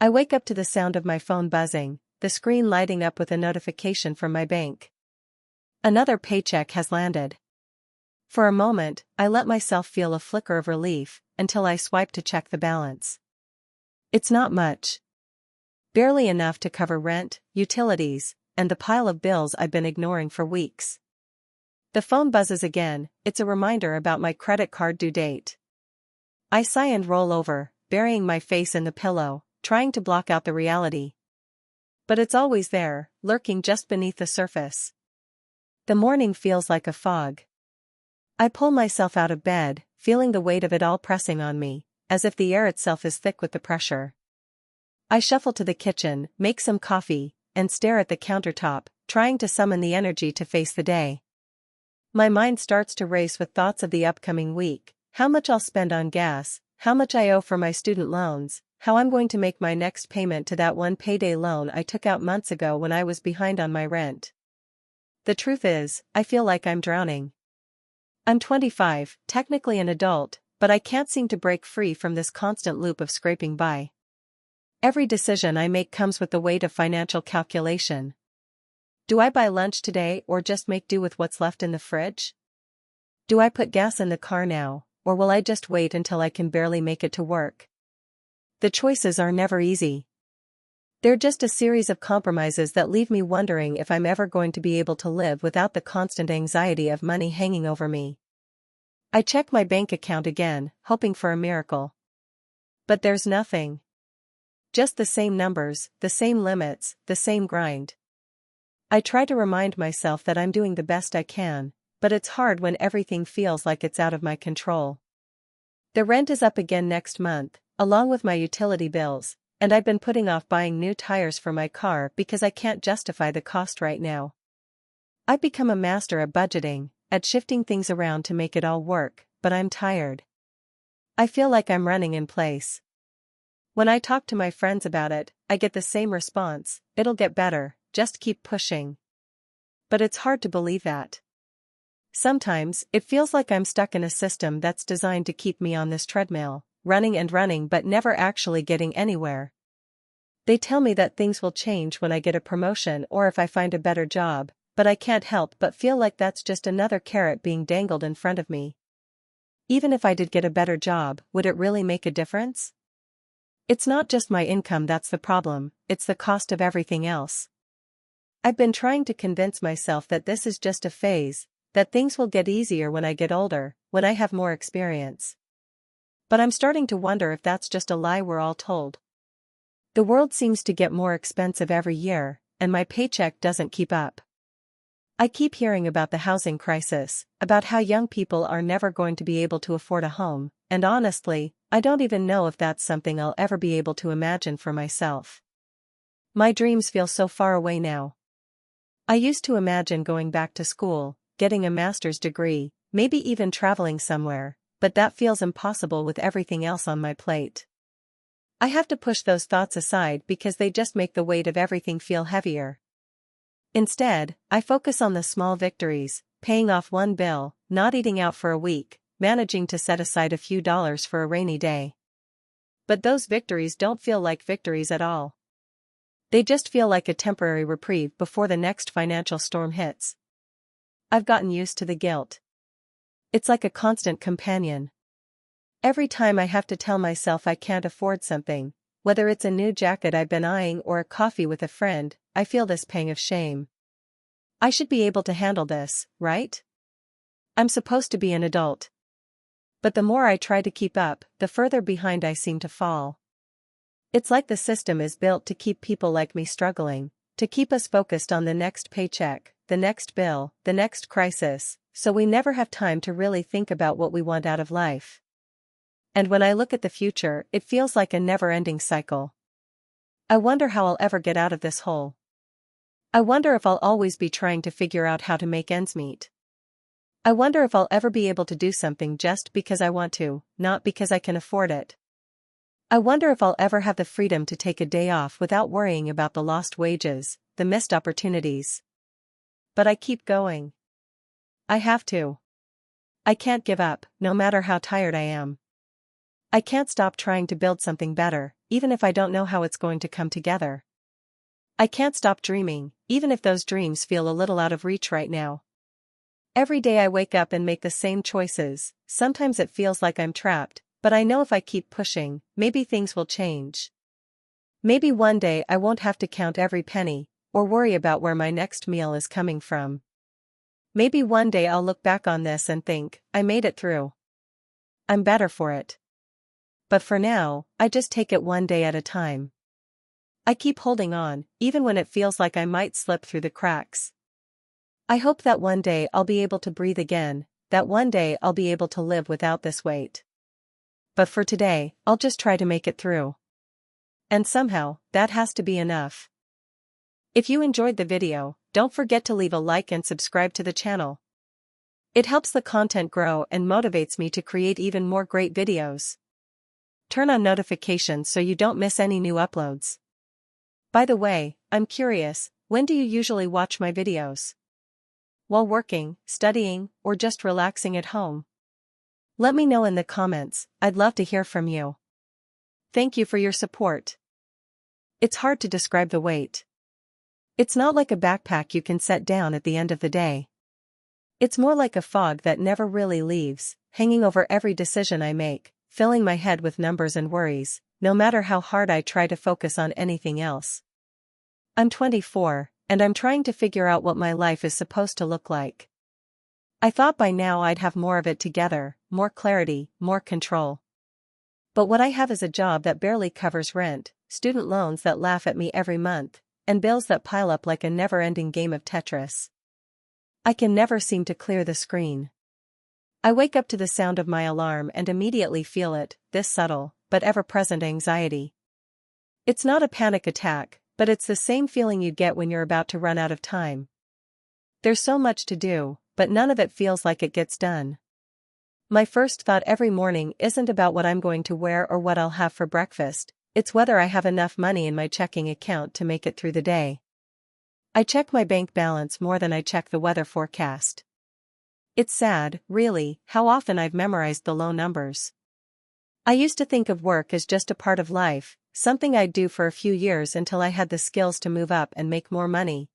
I wake up to the sound of my phone buzzing, the screen lighting up with a notification from my bank. Another paycheck has landed. For a moment, I let myself feel a flicker of relief, until I swipe to check the balance. It's not much. Barely enough to cover rent, utilities, and the pile of bills I've been ignoring for weeks. The phone buzzes again, it's a reminder about my credit card due date. I sigh and roll over, burying my face in the pillow, trying to block out the reality. But it's always there, lurking just beneath the surface. The morning feels like a fog. I pull myself out of bed, feeling the weight of it all pressing on me, as if the air itself is thick with the pressure. I shuffle to the kitchen, make some coffee, and stare at the countertop, trying to summon the energy to face the day. My mind starts to race with thoughts of the upcoming week, how much I'll spend on gas, how much I owe for my student loans, how I'm going to make my next payment to that one payday loan I took out months ago when I was behind on my rent. The truth is, I feel like I'm drowning. I'm 25, technically an adult, but I can't seem to break free from this constant loop of scraping by. Every decision I make comes with the weight of financial calculation. Do I buy lunch today or just make do with what's left in the fridge? Do I put gas in the car now, or will I just wait until I can barely make it to work? The choices are never easy. They're just a series of compromises that leave me wondering if I'm ever going to be able to live without the constant anxiety of money hanging over me. I check my bank account again, hoping for a miracle. But there's nothing. Just the same numbers, the same limits, the same grind. I try to remind myself that I'm doing the best I can, but it's hard when everything feels like it's out of my control. The rent is up again next month, along with my utility bills, and I've been putting off buying new tires for my car because I can't justify the cost right now. I've become a master at budgeting, at shifting things around to make it all work, but I'm tired. I feel like I'm running in place. When I talk to my friends about it, I get the same response, it'll get better, just keep pushing. But it's hard to believe that. Sometimes, it feels like I'm stuck in a system that's designed to keep me on this treadmill, running and running but never actually getting anywhere. They tell me that things will change when I get a promotion or if I find a better job, but I can't help but feel like that's just another carrot being dangled in front of me. Even if I did get a better job, would it really make a difference? It's not just my income that's the problem, it's the cost of everything else. I've been trying to convince myself that this is just a phase, that things will get easier when I get older, when I have more experience. But I'm starting to wonder if that's just a lie we're all told. The world seems to get more expensive every year, and my paycheck doesn't keep up. I keep hearing about the housing crisis, about how young people are never going to be able to afford a home, and honestly, I don't even know if that's something I'll ever be able to imagine for myself. My dreams feel so far away now. I used to imagine going back to school, getting a master's degree, maybe even traveling somewhere, but that feels impossible with everything else on my plate. I have to push those thoughts aside because they just make the weight of everything feel heavier. Instead, I focus on the small victories, paying off one bill, not eating out for a week, managing to set aside a few dollars for a rainy day. But those victories don't feel like victories at all. They just feel like a temporary reprieve before the next financial storm hits. I've gotten used to the guilt. It's like a constant companion. Every time I have to tell myself I can't afford something, whether it's a new jacket I've been eyeing or a coffee with a friend, I feel this pang of shame. I should be able to handle this, right? I'm supposed to be an adult. But the more I try to keep up, the further behind I seem to fall. It's like the system is built to keep people like me struggling, to keep us focused on the next paycheck, the next bill, the next crisis, so we never have time to really think about what we want out of life. And when I look at the future, it feels like a never-ending cycle. I wonder how I'll ever get out of this hole. I wonder if I'll always be trying to figure out how to make ends meet. I wonder if I'll ever be able to do something just because I want to, not because I can afford it. I wonder if I'll ever have the freedom to take a day off without worrying about the lost wages, the missed opportunities. But I keep going. I have to. I can't give up, no matter how tired I am. I can't stop trying to build something better, even if I don't know how it's going to come together. I can't stop dreaming, even if those dreams feel a little out of reach right now. Every day I wake up and make the same choices. Sometimes it feels like I'm trapped, but I know if I keep pushing, maybe things will change. Maybe one day I won't have to count every penny, or worry about where my next meal is coming from. Maybe one day I'll look back on this and think, I made it through. I'm better for it. But for now, I just take it one day at a time. I keep holding on, even when it feels like I might slip through the cracks. I hope that one day I'll be able to breathe again, that one day I'll be able to live without this weight. But for today, I'll just try to make it through. And somehow, that has to be enough. If you enjoyed the video, don't forget to leave a like and subscribe to the channel. It helps the content grow and motivates me to create even more great videos. Turn on notifications so you don't miss any new uploads. By the way, I'm curious, when do you usually watch my videos? While working, studying, or just relaxing at home? Let me know in the comments, I'd love to hear from you. Thank you for your support. It's hard to describe the weight. It's not like a backpack you can set down at the end of the day. It's more like a fog that never really leaves, hanging over every decision I make, filling my head with numbers and worries, no matter how hard I try to focus on anything else. I'm 24, and I'm trying to figure out what my life is supposed to look like. I thought by now I'd have more of it together, more clarity, more control. But what I have is a job that barely covers rent, student loans that laugh at me every month, and bills that pile up like a never-ending game of Tetris. I can never seem to clear the screen. I wake up to the sound of my alarm and immediately feel it, this subtle, but ever-present anxiety. It's not a panic attack, but it's the same feeling you get when you're about to run out of time. There's so much to do, but none of it feels like it gets done. My first thought every morning isn't about what I'm going to wear or what I'll have for breakfast, it's whether I have enough money in my checking account to make it through the day. I check my bank balance more than I check the weather forecast. It's sad, really, how often I've memorized the low numbers. I used to think of work as just a part of life, something I'd do for a few years until I had the skills to move up and make more money.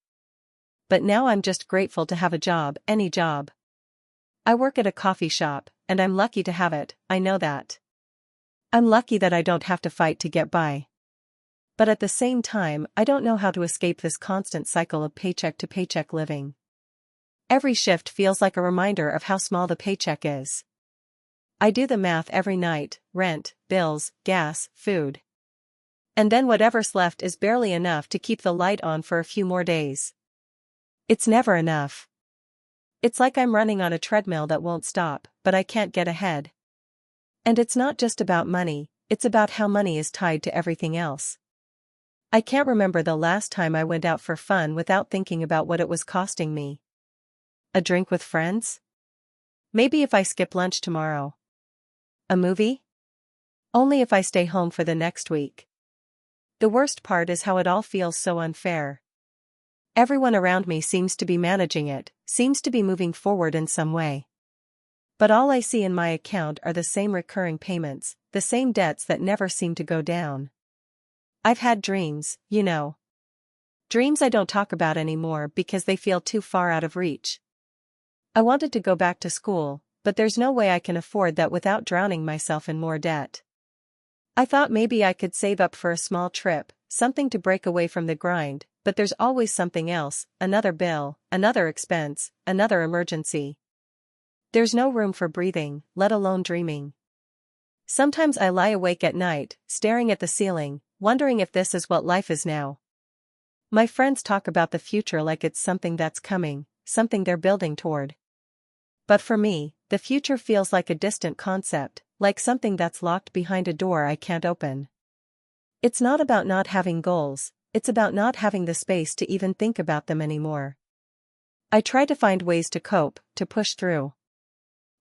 But now I'm just grateful to have a job, any job. I work at a coffee shop, and I'm lucky to have it, I know that. I'm lucky that I don't have to fight to get by. But at the same time, I don't know how to escape this constant cycle of paycheck to paycheck living. Every shift feels like a reminder of how small the paycheck is. I do the math every night, rent, bills, gas, food. And then whatever's left is barely enough to keep the light on for a few more days. It's never enough. It's like I'm running on a treadmill that won't stop, but I can't get ahead. And it's not just about money, it's about how money is tied to everything else. I can't remember the last time I went out for fun without thinking about what it was costing me. A drink with friends? Maybe if I skip lunch tomorrow. A movie? Only if I stay home for the next week. The worst part is how it all feels so unfair. Everyone around me seems to be managing it, seems to be moving forward in some way. But all I see in my account are the same recurring payments, the same debts that never seem to go down. I've had dreams, you know. Dreams I don't talk about anymore because they feel too far out of reach. I wanted to go back to school, but there's no way I can afford that without drowning myself in more debt. I thought maybe I could save up for a small trip, something to break away from the grind, but there's always something else, another bill, another expense, another emergency. There's no room for breathing, let alone dreaming. Sometimes I lie awake at night, staring at the ceiling, wondering if this is what life is now. My friends talk about the future like it's something that's coming, something they're building toward. But for me, the future feels like a distant concept, like something that's locked behind a door I can't open. It's not about not having goals, it's about not having the space to even think about them anymore. I try to find ways to cope, to push through.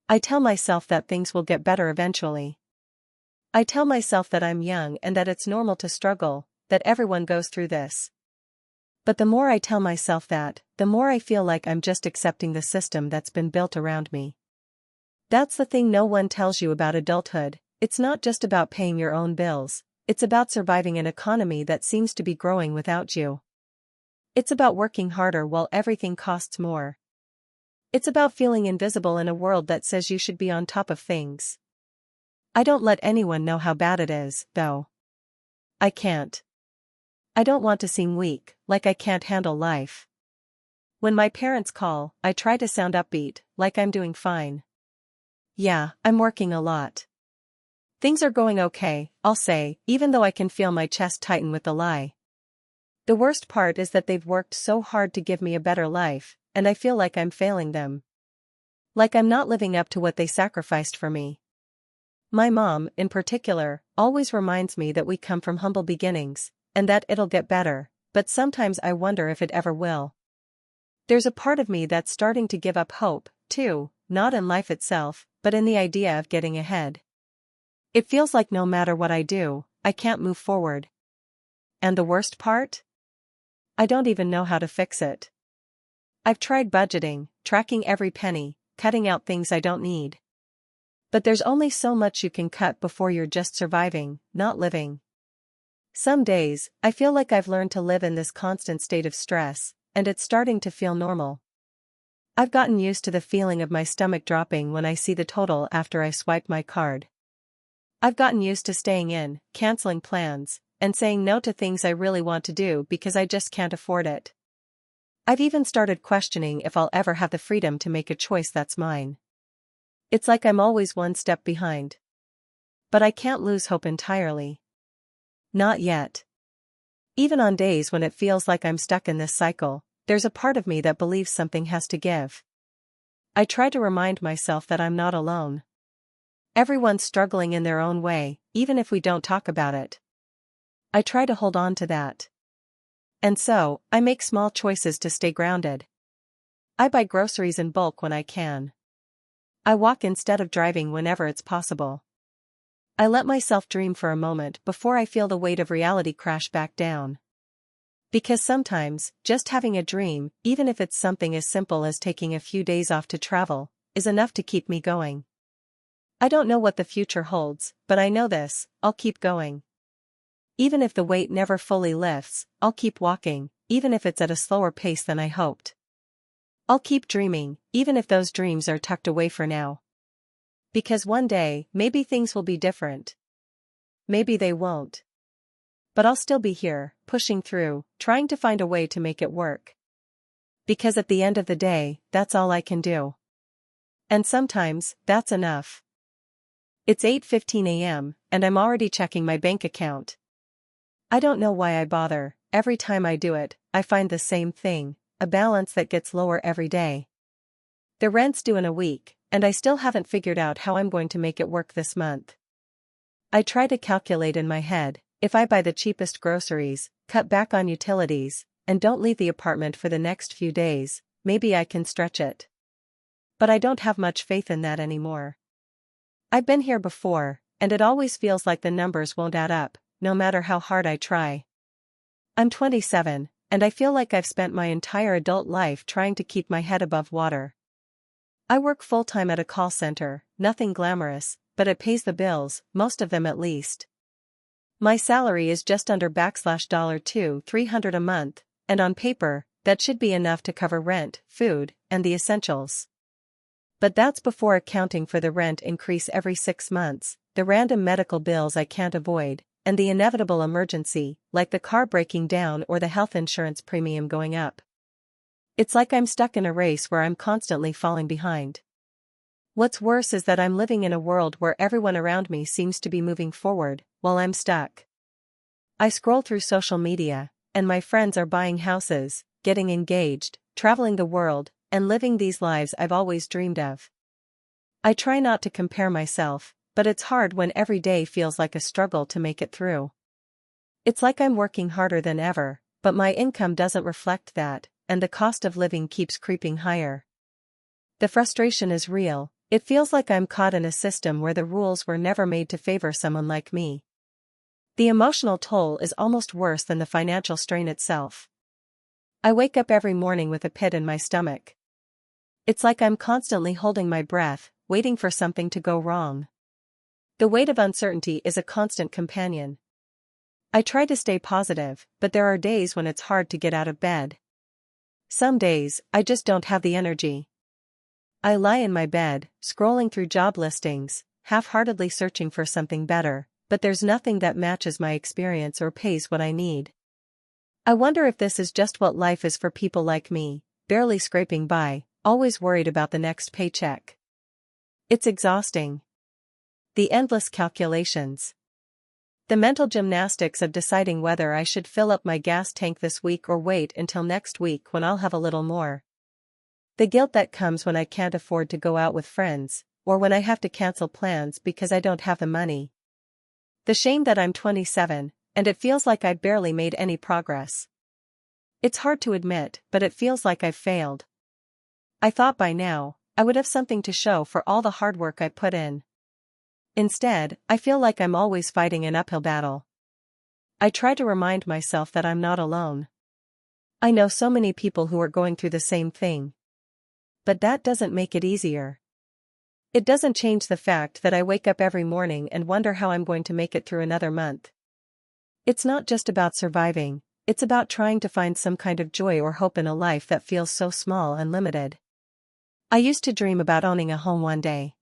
I tell myself that things will get better eventually. I tell myself that I'm young and that it's normal to struggle, that everyone goes through this. But the more I tell myself that, the more I feel like I'm just accepting the system that's been built around me. That's the thing no one tells you about adulthood, It's not just about paying your own bills, it's about surviving an economy that seems to be growing without you. It's about working harder while everything costs more. It's about feeling invisible in a world that says you should be on top of things. I don't let anyone know how bad it is, though. I can't. I don't want to seem weak, like I can't handle life. When my parents call, I try to sound upbeat, like I'm doing fine. Yeah, I'm working a lot. Things are going okay, I'll say, even though I can feel my chest tighten with the lie. The worst part is that they've worked so hard to give me a better life, and I feel like I'm failing them. Like I'm not living up to what they sacrificed for me. My mom, in particular, always reminds me that we come from humble beginnings, and that it'll get better, but sometimes I wonder if it ever will. There's a part of me that's starting to give up hope, too, not in life itself, but in the idea of getting ahead. It feels like no matter what I do, I can't move forward. And the worst part? I don't even know how to fix it. I've tried budgeting, tracking every penny, cutting out things I don't need. But there's only so much you can cut before you're just surviving, not living. Some days, I feel like I've learned to live in this constant state of stress, and it's starting to feel normal. I've gotten used to the feeling of my stomach dropping when I see the total after I swipe my card. I've gotten used to staying in, canceling plans, and saying no to things I really want to do because I just can't afford it. I've even started questioning if I'll ever have the freedom to make a choice that's mine. It's like I'm always one step behind. But I can't lose hope entirely. Not yet. Even on days when it feels like I'm stuck in this cycle, there's a part of me that believes something has to give. I try to remind myself that I'm not alone. Everyone's struggling in their own way, even if we don't talk about it. I try to hold on to that. And so, I make small choices to stay grounded. I buy groceries in bulk when I can. I walk instead of driving whenever it's possible. I let myself dream for a moment before I feel the weight of reality crash back down. Because sometimes, just having a dream, even if it's something as simple as taking a few days off to travel, is enough to keep me going. I don't know what the future holds, but I know this, I'll keep going. Even if the weight never fully lifts, I'll keep walking, even if it's at a slower pace than I hoped. I'll keep dreaming, even if those dreams are tucked away for now. Because one day, maybe things will be different. Maybe they won't. But I'll still be here, pushing through, trying to find a way to make it work. Because at the end of the day, that's all I can do. And sometimes, that's enough. It's 8:15 a.m., and I'm already checking my bank account. I don't know why I bother. Every time I do it, I find the same thing, a balance that gets lower every day. The rent's due in a week, and I still haven't figured out how I'm going to make it work this month. I try to calculate in my head, if I buy the cheapest groceries, cut back on utilities, and don't leave the apartment for the next few days, maybe I can stretch it. But I don't have much faith in that anymore. I've been here before, and it always feels like the numbers won't add up, no matter how hard I try. I'm 27, and I feel like I've spent my entire adult life trying to keep my head above water. I work full-time at a call center, nothing glamorous, but it pays the bills, most of them at least. My salary is just under $300 a month, and on paper, that should be enough to cover rent, food, and the essentials. But that's before accounting for the rent increase every 6 months, the random medical bills I can't avoid, and the inevitable emergency, like the car breaking down or the health insurance premium going up. It's like I'm stuck in a race where I'm constantly falling behind. What's worse is that I'm living in a world where everyone around me seems to be moving forward, while I'm stuck. I scroll through social media, and my friends are buying houses, getting engaged, traveling the world, and living these lives I've always dreamed of. I try not to compare myself, but it's hard when every day feels like a struggle to make it through. It's like I'm working harder than ever, but my income doesn't reflect that, and the cost of living keeps creeping higher. The frustration is real. It feels like I'm caught in a system where the rules were never made to favor someone like me. The emotional toll is almost worse than the financial strain itself. I wake up every morning with a pit in my stomach. It's like I'm constantly holding my breath, waiting for something to go wrong. The weight of uncertainty is a constant companion. I try to stay positive, but there are days when it's hard to get out of bed. Some days, I just don't have the energy. I lie in my bed, scrolling through job listings, half-heartedly searching for something better, but there's nothing that matches my experience or pays what I need. I wonder if this is just what life is for people like me, barely scraping by, always worried about the next paycheck. It's exhausting. The endless calculations. The mental gymnastics of deciding whether I should fill up my gas tank this week or wait until next week when I'll have a little more. The guilt that comes when I can't afford to go out with friends, or when I have to cancel plans because I don't have the money. The shame that I'm 27, and it feels like I've barely made any progress. It's hard to admit, but it feels like I've failed. I thought by now, I would have something to show for all the hard work I put in. Instead, I feel like I'm always fighting an uphill battle. I try to remind myself that I'm not alone. I know so many people who are going through the same thing. But that doesn't make it easier. It doesn't change the fact that I wake up every morning and wonder how I'm going to make it through another month. It's not just about surviving, it's about trying to find some kind of joy or hope in a life that feels so small and limited. I used to dream about owning a home one day.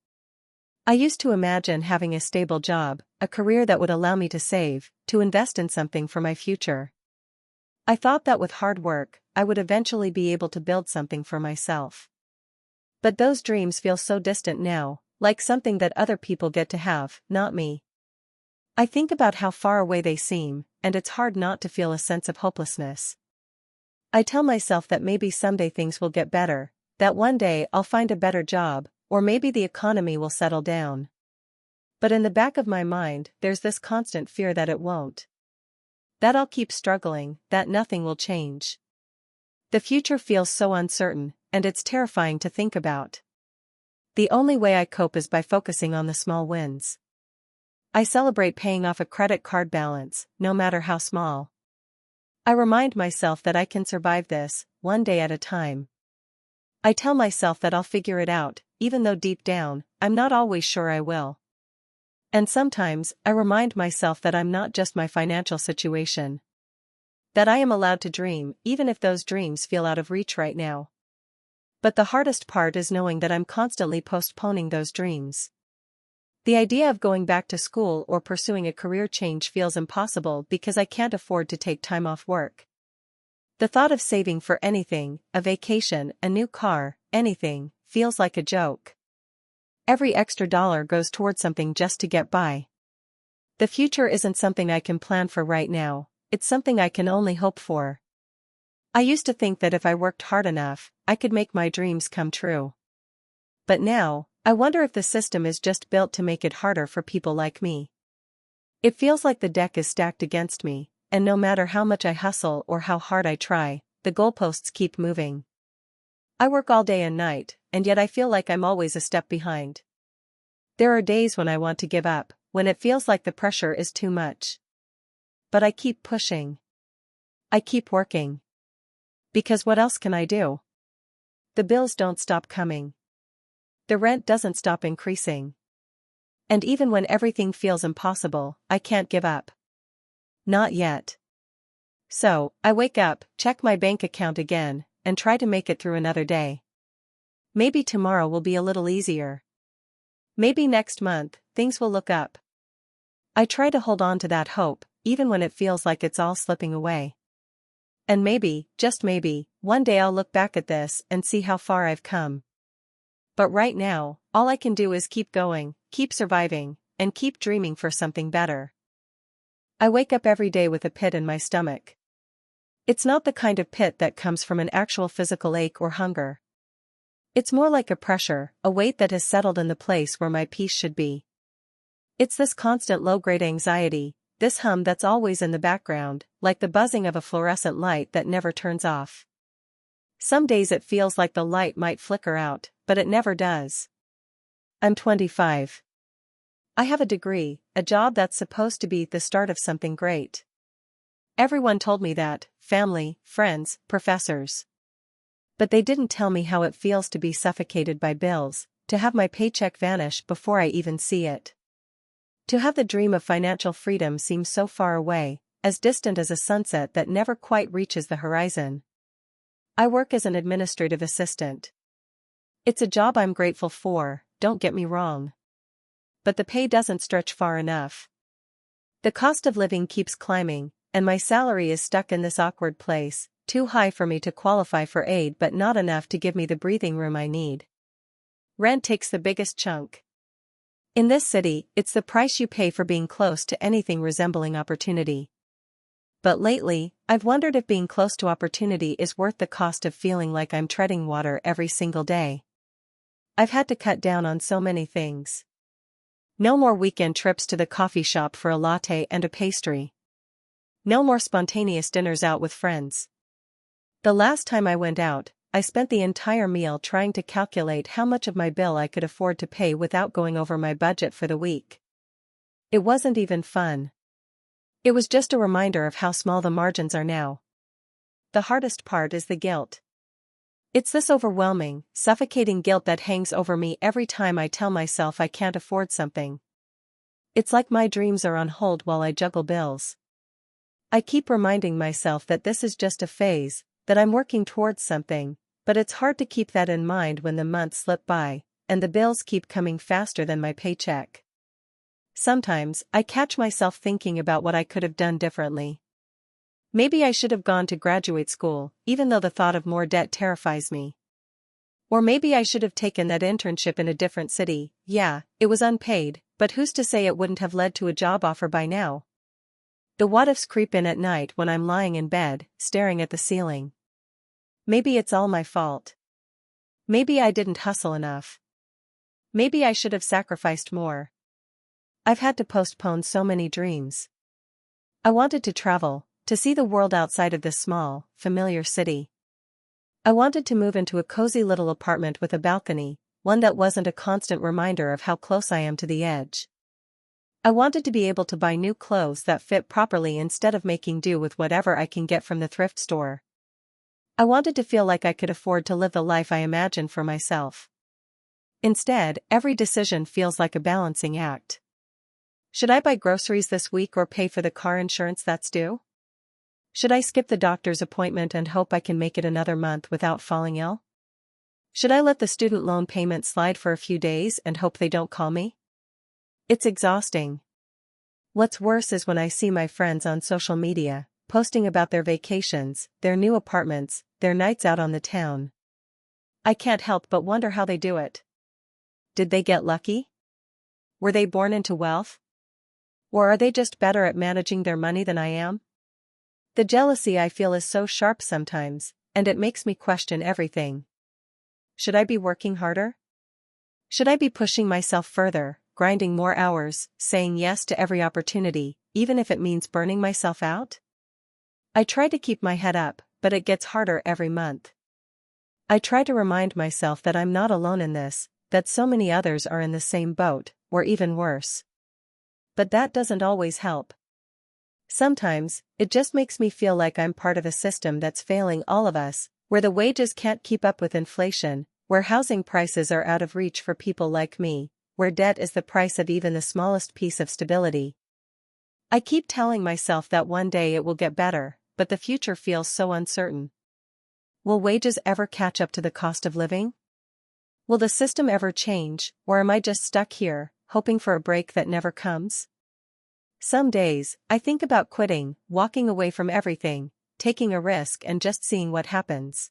I used to imagine having a stable job, a career that would allow me to save, to invest in something for my future. I thought that with hard work, I would eventually be able to build something for myself. But those dreams feel so distant now, like something that other people get to have, not me. I think about how far away they seem, and it's hard not to feel a sense of hopelessness. I tell myself that maybe someday things will get better, that one day I'll find a better job, or maybe the economy will settle down. But in the back of my mind, there's this constant fear that it won't. That I'll keep struggling, that nothing will change. The future feels so uncertain, and it's terrifying to think about. The only way I cope is by focusing on the small wins. I celebrate paying off a credit card balance, no matter how small. I remind myself that I can survive this, one day at a time. I tell myself that I'll figure it out, even though deep down, I'm not always sure I will. And sometimes, I remind myself that I'm not just my financial situation. That I am allowed to dream, even if those dreams feel out of reach right now. But the hardest part is knowing that I'm constantly postponing those dreams. The idea of going back to school or pursuing a career change feels impossible because I can't afford to take time off work. The thought of saving for anything, a vacation, a new car, anything, feels like a joke. Every extra dollar goes towards something just to get by. The future isn't something I can plan for right now, it's something I can only hope for. I used to think that if I worked hard enough, I could make my dreams come true. But now, I wonder if the system is just built to make it harder for people like me. It feels like the deck is stacked against me, and no matter how much I hustle or how hard I try, the goalposts keep moving. I work all day and night, and yet I feel like I'm always a step behind. There are days when I want to give up, when it feels like the pressure is too much. But I keep pushing. I keep working. Because what else can I do? The bills don't stop coming. The rent doesn't stop increasing. And even when everything feels impossible, I can't give up. Not yet. So, I wake up, check my bank account again, and try to make it through another day. Maybe tomorrow will be a little easier. Maybe next month, things will look up. I try to hold on to that hope, even when it feels like it's all slipping away. And maybe, just maybe, one day I'll look back at this and see how far I've come. But right now, all I can do is keep going, keep surviving, and keep dreaming for something better. I wake up every day with a pit in my stomach. It's not the kind of pit that comes from an actual physical ache or hunger. It's more like a pressure, a weight that has settled in the place where my peace should be. It's this constant low-grade anxiety, this hum that's always in the background, like the buzzing of a fluorescent light that never turns off. Some days it feels like the light might flicker out, but it never does. I'm 25. I have a degree, a job that's supposed to be the start of something great. Everyone told me that, family, friends, professors. But they didn't tell me how it feels to be suffocated by bills, to have my paycheck vanish before I even see it. To have the dream of financial freedom seem so far away, as distant as a sunset that never quite reaches the horizon. I work as an administrative assistant. It's a job I'm grateful for, don't get me wrong. But the pay doesn't stretch far enough. The cost of living keeps climbing, and my salary is stuck in this awkward place, too high for me to qualify for aid but not enough to give me the breathing room I need. Rent takes the biggest chunk. In this city, it's the price you pay for being close to anything resembling opportunity. But lately, I've wondered if being close to opportunity is worth the cost of feeling like I'm treading water every single day. I've had to cut down on so many things. No more weekend trips to the coffee shop for a latte and a pastry. No more spontaneous dinners out with friends. The last time I went out, I spent the entire meal trying to calculate how much of my bill I could afford to pay without going over my budget for the week. It wasn't even fun. It was just a reminder of how small the margins are now. The hardest part is the guilt. It's this overwhelming, suffocating guilt that hangs over me every time I tell myself I can't afford something. It's like my dreams are on hold while I juggle bills. I keep reminding myself that this is just a phase, that I'm working towards something, but it's hard to keep that in mind when the months slip by, and the bills keep coming faster than my paycheck. Sometimes, I catch myself thinking about what I could have done differently. Maybe I should have gone to graduate school, even though the thought of more debt terrifies me. Or maybe I should have taken that internship in a different city. Yeah, it was unpaid, but who's to say it wouldn't have led to a job offer by now? The what-ifs creep in at night when I'm lying in bed, staring at the ceiling. Maybe it's all my fault. Maybe I didn't hustle enough. Maybe I should have sacrificed more. I've had to postpone so many dreams. I wanted to travel, to see the world outside of this small, familiar city. I wanted to move into a cozy little apartment with a balcony, one that wasn't a constant reminder of how close I am to the edge. I wanted to be able to buy new clothes that fit properly instead of making do with whatever I can get from the thrift store. I wanted to feel like I could afford to live the life I imagined for myself. Instead, every decision feels like a balancing act. Should I buy groceries this week or pay for the car insurance that's due? Should I skip the doctor's appointment and hope I can make it another month without falling ill? Should I let the student loan payment slide for a few days and hope they don't call me? It's exhausting. What's worse is when I see my friends on social media, posting about their vacations, their new apartments, their nights out on the town. I can't help but wonder how they do it. Did they get lucky? Were they born into wealth? Or are they just better at managing their money than I am? The jealousy I feel is so sharp sometimes, and it makes me question everything. Should I be working harder? Should I be pushing myself further, grinding more hours, saying yes to every opportunity, even if it means burning myself out? I try to keep my head up, but it gets harder every month. I try to remind myself that I'm not alone in this, that so many others are in the same boat, or even worse. But that doesn't always help. Sometimes, it just makes me feel like I'm part of a system that's failing all of us, where the wages can't keep up with inflation, where housing prices are out of reach for people like me, where debt is the price of even the smallest piece of stability. I keep telling myself that one day it will get better, but the future feels so uncertain. Will wages ever catch up to the cost of living? Will the system ever change, or am I just stuck here, hoping for a break that never comes? Some days, I think about quitting, walking away from everything, taking a risk and just seeing what happens.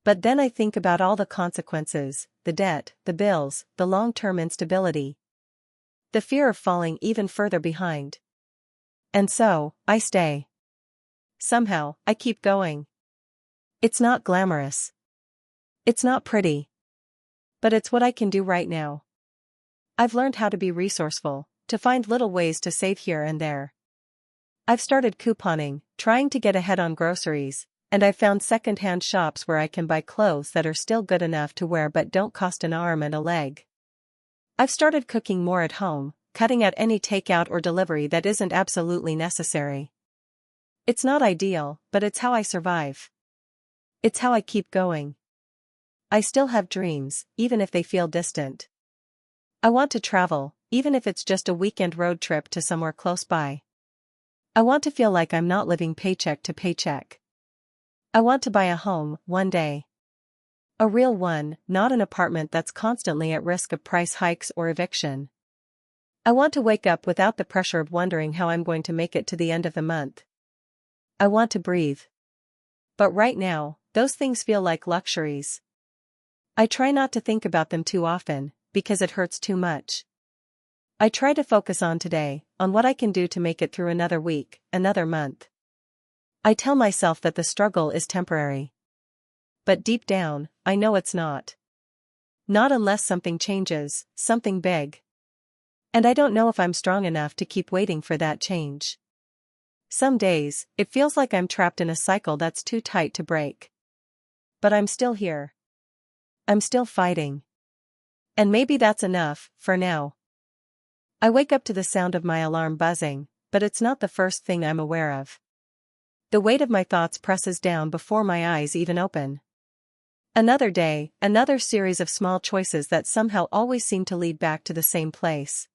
But then I think about all the consequences, the debt, the bills, the long-term instability. The fear of falling even further behind. And so, I stay. Somehow, I keep going. It's not glamorous. It's not pretty. But it's what I can do right now. I've learned how to be resourceful, to find little ways to save here and there. I've started couponing, trying to get ahead on groceries, and I've found second-hand shops where I can buy clothes that are still good enough to wear but don't cost an arm and a leg. I've started cooking more at home, cutting out any takeout or delivery that isn't absolutely necessary. It's not ideal, but it's how I survive. It's how I keep going. I still have dreams, even if they feel distant. I want to travel, even if it's just a weekend road trip to somewhere close by. I want to feel like I'm not living paycheck to paycheck. I want to buy a home, one day. A real one, not an apartment that's constantly at risk of price hikes or eviction. I want to wake up without the pressure of wondering how I'm going to make it to the end of the month. I want to breathe. But right now, those things feel like luxuries. I try not to think about them too often, because it hurts too much. I try to focus on today, on what I can do to make it through another week, another month. I tell myself that the struggle is temporary. But deep down, I know it's not. Not unless something changes, something big. And I don't know if I'm strong enough to keep waiting for that change. Some days, it feels like I'm trapped in a cycle that's too tight to break. But I'm still here. I'm still fighting. And maybe that's enough, for now. I wake up to the sound of my alarm buzzing, but it's not the first thing I'm aware of. The weight of my thoughts presses down before my eyes even open. Another day, another series of small choices that somehow always seem to lead back to the same place.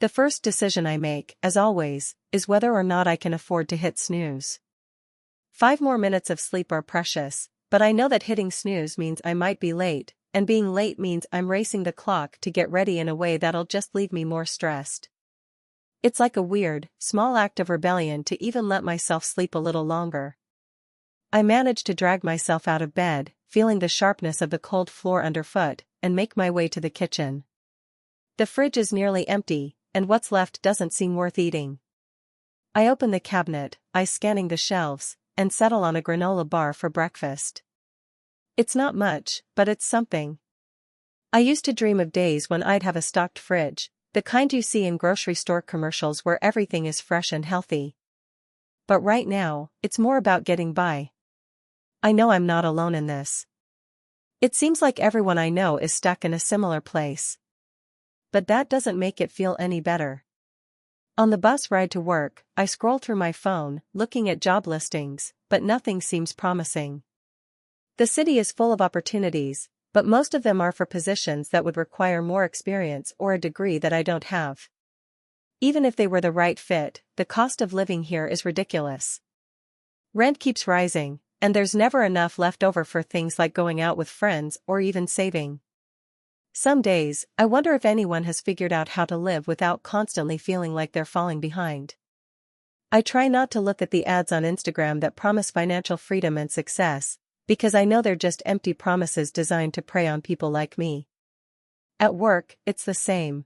The first decision I make, as always, is whether or not I can afford to hit snooze. 5 more minutes of sleep are precious, but I know that hitting snooze means I might be late, and being late means I'm racing the clock to get ready in a way that'll just leave me more stressed. It's like a weird, small act of rebellion to even let myself sleep a little longer. I manage to drag myself out of bed, feeling the sharpness of the cold floor underfoot, and make my way to the kitchen. The fridge is nearly empty, and what's left doesn't seem worth eating. I open the cabinet, eyes scanning the shelves, and settle on a granola bar for breakfast. It's not much, but it's something. I used to dream of days when I'd have a stocked fridge, the kind you see in grocery store commercials where everything is fresh and healthy. But right now, it's more about getting by. I know I'm not alone in this. It seems like everyone I know is stuck in a similar place. But that doesn't make it feel any better. On the bus ride to work, I scroll through my phone, looking at job listings, but nothing seems promising. The city is full of opportunities, but most of them are for positions that would require more experience or a degree that I don't have. Even if they were the right fit, the cost of living here is ridiculous. Rent keeps rising, and there's never enough left over for things like going out with friends or even saving. Some days, I wonder if anyone has figured out how to live without constantly feeling like they're falling behind. I try not to look at the ads on Instagram that promise financial freedom and success, because I know they're just empty promises designed to prey on people like me. At work, it's the same.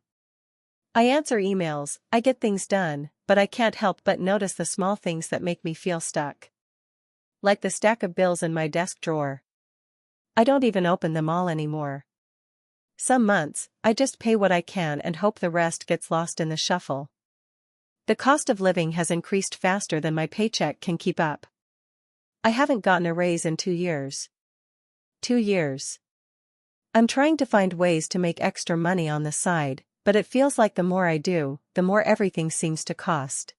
I answer emails, I get things done, but I can't help but notice the small things that make me feel stuck. Like the stack of bills in my desk drawer. I don't even open them all anymore. Some months, I just pay what I can and hope the rest gets lost in the shuffle. The cost of living has increased faster than my paycheck can keep up. I haven't gotten a raise in 2 years. 2 years. I'm trying to find ways to make extra money on the side, but it feels like the more I do, the more everything seems to cost.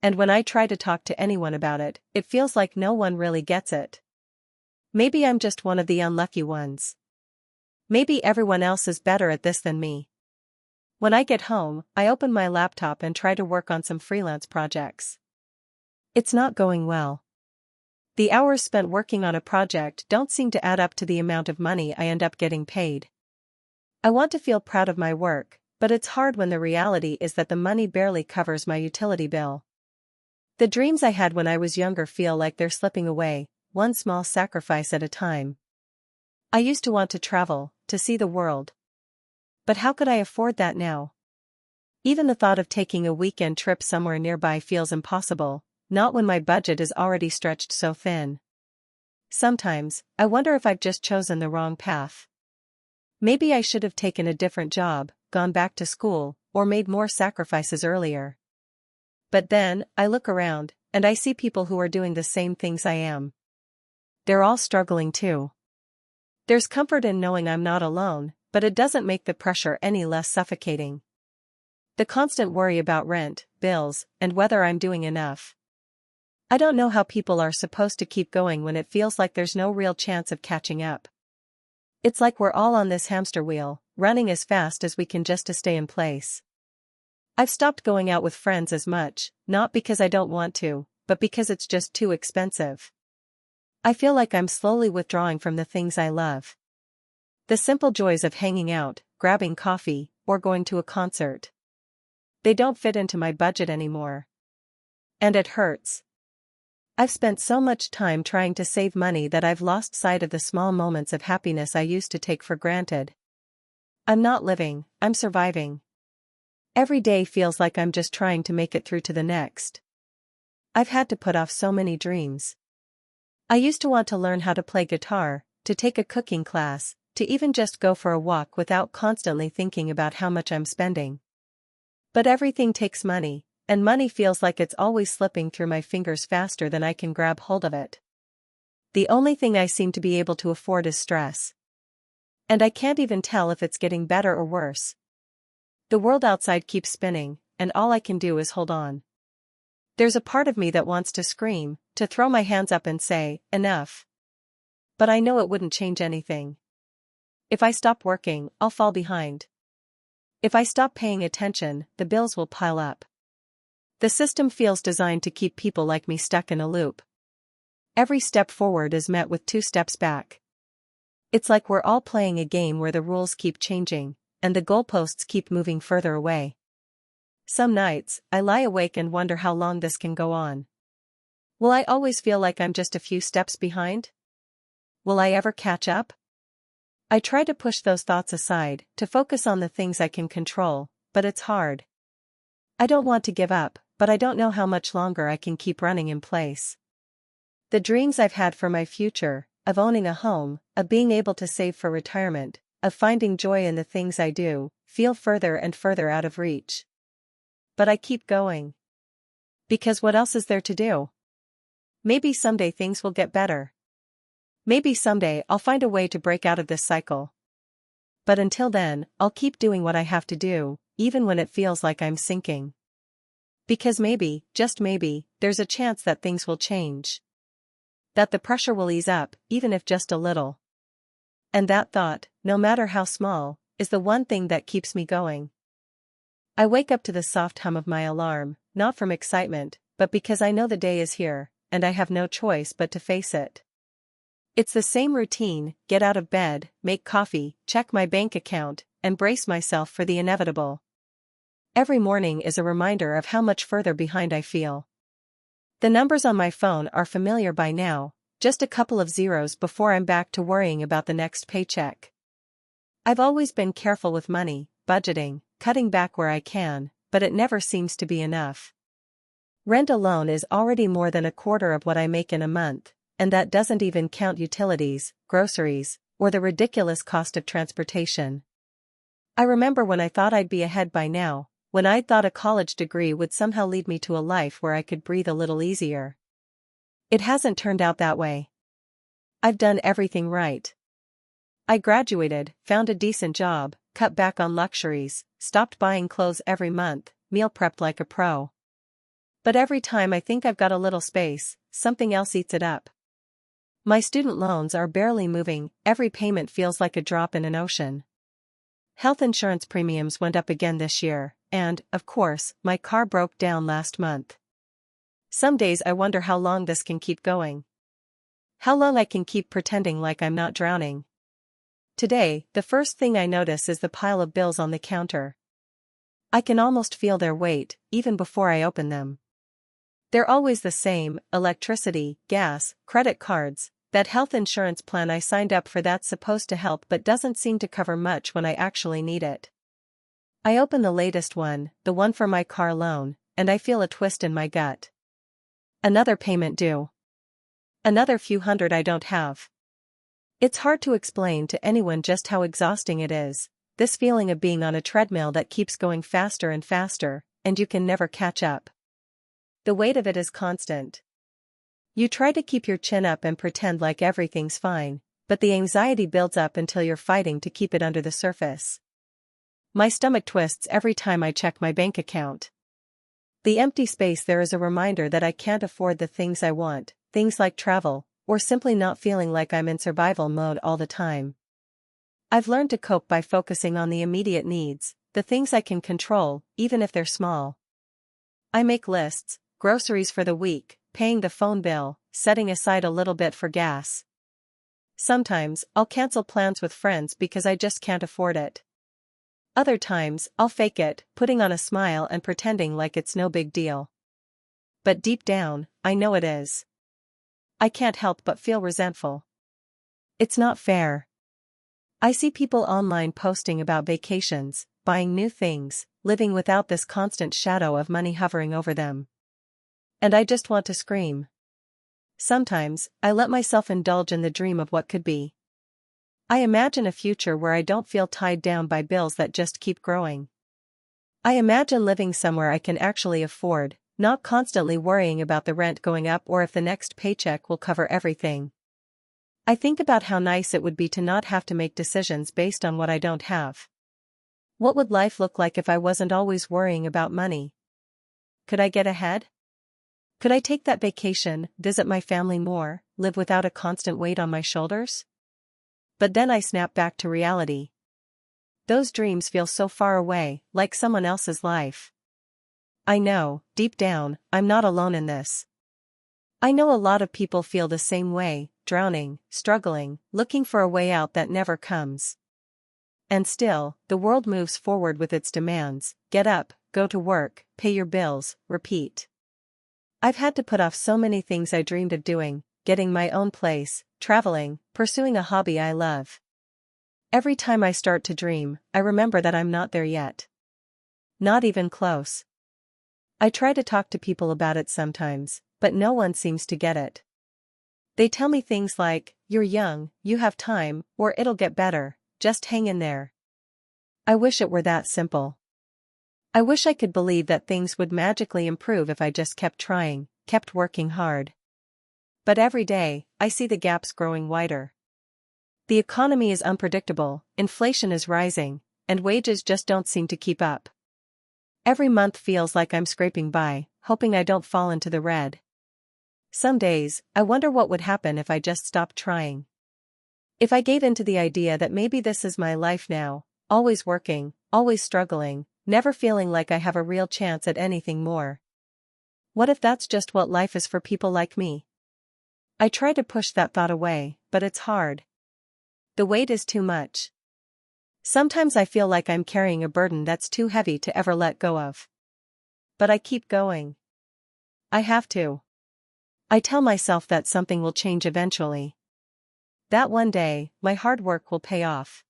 And when I try to talk to anyone about it, it feels like no one really gets it. Maybe I'm just one of the unlucky ones. Maybe everyone else is better at this than me. When I get home, I open my laptop and try to work on some freelance projects. It's not going well. The hours spent working on a project don't seem to add up to the amount of money I end up getting paid. I want to feel proud of my work, but it's hard when the reality is that the money barely covers my utility bill. The dreams I had when I was younger feel like they're slipping away, one small sacrifice at a time. I used to want to travel, to see the world. But how could I afford that now? Even the thought of taking a weekend trip somewhere nearby feels impossible, not when my budget is already stretched so thin. Sometimes, I wonder if I've just chosen the wrong path. Maybe I should have taken a different job, gone back to school, or made more sacrifices earlier. But then, I look around, and I see people who are doing the same things I am. They're all struggling too. There's comfort in knowing I'm not alone, but it doesn't make the pressure any less suffocating. The constant worry about rent, bills, and whether I'm doing enough. I don't know how people are supposed to keep going when it feels like there's no real chance of catching up. It's like we're all on this hamster wheel, running as fast as we can just to stay in place. I've stopped going out with friends as much, not because I don't want to, but because it's just too expensive. I feel like I'm slowly withdrawing from the things I love. The simple joys of hanging out, grabbing coffee, or going to a concert. They don't fit into my budget anymore. And it hurts. I've spent so much time trying to save money that I've lost sight of the small moments of happiness I used to take for granted. I'm not living, I'm surviving. Every day feels like I'm just trying to make it through to the next. I've had to put off so many dreams. I used to want to learn how to play guitar, to take a cooking class, to even just go for a walk without constantly thinking about how much I'm spending. But everything takes money, and money feels like it's always slipping through my fingers faster than I can grab hold of it. The only thing I seem to be able to afford is stress. And I can't even tell if it's getting better or worse. The world outside keeps spinning, and all I can do is hold on. There's a part of me that wants to scream, to throw my hands up and say, enough. But I know it wouldn't change anything. If I stop working, I'll fall behind. If I stop paying attention, the bills will pile up. The system feels designed to keep people like me stuck in a loop. Every step forward is met with 2 steps back. It's like we're all playing a game where the rules keep changing, and the goalposts keep moving further away. Some nights, I lie awake and wonder how long this can go on. Will I always feel like I'm just a few steps behind? Will I ever catch up? I try to push those thoughts aside, to focus on the things I can control, but it's hard. I don't want to give up, but I don't know how much longer I can keep running in place. The dreams I've had for my future, of owning a home, of being able to save for retirement, of finding joy in the things I do, feel further and further out of reach. But I keep going. Because what else is there to do? Maybe someday things will get better. Maybe someday I'll find a way to break out of this cycle. But until then, I'll keep doing what I have to do, even when it feels like I'm sinking. Because maybe, just maybe, there's a chance that things will change. That the pressure will ease up, even if just a little. And that thought, no matter how small, is the one thing that keeps me going. I wake up to the soft hum of my alarm, not from excitement, but because I know the day is here, and I have no choice but to face it. It's the same routine: get out of bed, make coffee, check my bank account, and brace myself for the inevitable. Every morning is a reminder of how much further behind I feel. The numbers on my phone are familiar by now, just a couple of zeros before I'm back to worrying about the next paycheck. I've always been careful with money, budgeting, cutting back where I can, but it never seems to be enough. Rent alone is already more than a quarter of what I make in a month, and that doesn't even count utilities, groceries, or the ridiculous cost of transportation. I remember when I thought I'd be ahead by now, when I'd thought a college degree would somehow lead me to a life where I could breathe a little easier. It hasn't turned out that way. I've done everything right. I graduated, found a decent job, cut back on luxuries, stopped buying clothes every month, meal prepped like a pro. But every time I think I've got a little space, something else eats it up. My student loans are barely moving, every payment feels like a drop in an ocean. Health insurance premiums went up again this year, and, of course, my car broke down last month. Some days I wonder how long this can keep going. How long I can keep pretending like I'm not drowning. Today, the first thing I notice is the pile of bills on the counter. I can almost feel their weight, even before I open them. They're always the same: electricity, gas, credit cards, that health insurance plan I signed up for that's supposed to help but doesn't seem to cover much when I actually need it. I open the latest one, the one for my car loan, and I feel a twist in my gut. Another payment due. Another few hundred I don't have. It's hard to explain to anyone just how exhausting it is, this feeling of being on a treadmill that keeps going faster and faster, and you can never catch up. The weight of it is constant. You try to keep your chin up and pretend like everything's fine, but the anxiety builds up until you're fighting to keep it under the surface. My stomach twists every time I check my bank account. The empty space there is a reminder that I can't afford the things I want, things like travel, or simply not feeling like I'm in survival mode all the time. I've learned to cope by focusing on the immediate needs, the things I can control, even if they're small. I make lists, groceries for the week, paying the phone bill, setting aside a little bit for gas. Sometimes, I'll cancel plans with friends because I just can't afford it. Other times, I'll fake it, putting on a smile and pretending like it's no big deal. But deep down, I know it is. I can't help but feel resentful. It's not fair. I see people online posting about vacations, buying new things, living without this constant shadow of money hovering over them. And I just want to scream. Sometimes, I let myself indulge in the dream of what could be. I imagine a future where I don't feel tied down by bills that just keep growing. I imagine living somewhere I can actually afford, not constantly worrying about the rent going up or if the next paycheck will cover everything. I think about how nice it would be to not have to make decisions based on what I don't have. What would life look like if I wasn't always worrying about money? Could I get ahead? Could I take that vacation, visit my family more, live without a constant weight on my shoulders? But then I snap back to reality. Those dreams feel so far away, like someone else's life. I know, deep down, I'm not alone in this. I know a lot of people feel the same way, drowning, struggling, looking for a way out that never comes. And still, the world moves forward with its demands: get up, go to work, pay your bills, repeat. I've had to put off so many things I dreamed of doing: getting my own place, traveling, pursuing a hobby I love. Every time I start to dream, I remember that I'm not there yet. Not even close. I try to talk to people about it sometimes, but no one seems to get it. They tell me things like, "You're young, you have time, or it'll get better, just hang in there." I wish it were that simple. I wish I could believe that things would magically improve if I just kept trying, kept working hard. But every day, I see the gaps growing wider. The economy is unpredictable, inflation is rising, and wages just don't seem to keep up. Every month feels like I'm scraping by, hoping I don't fall into the red. Some days, I wonder what would happen if I just stopped trying. If I gave in to the idea that maybe this is my life now, always working, always struggling, never feeling like I have a real chance at anything more. What if that's just what life is for people like me? I try to push that thought away, but it's hard. The weight is too much. Sometimes I feel like I'm carrying a burden that's too heavy to ever let go of. But I keep going. I have to. I tell myself that something will change eventually. That one day, my hard work will pay off.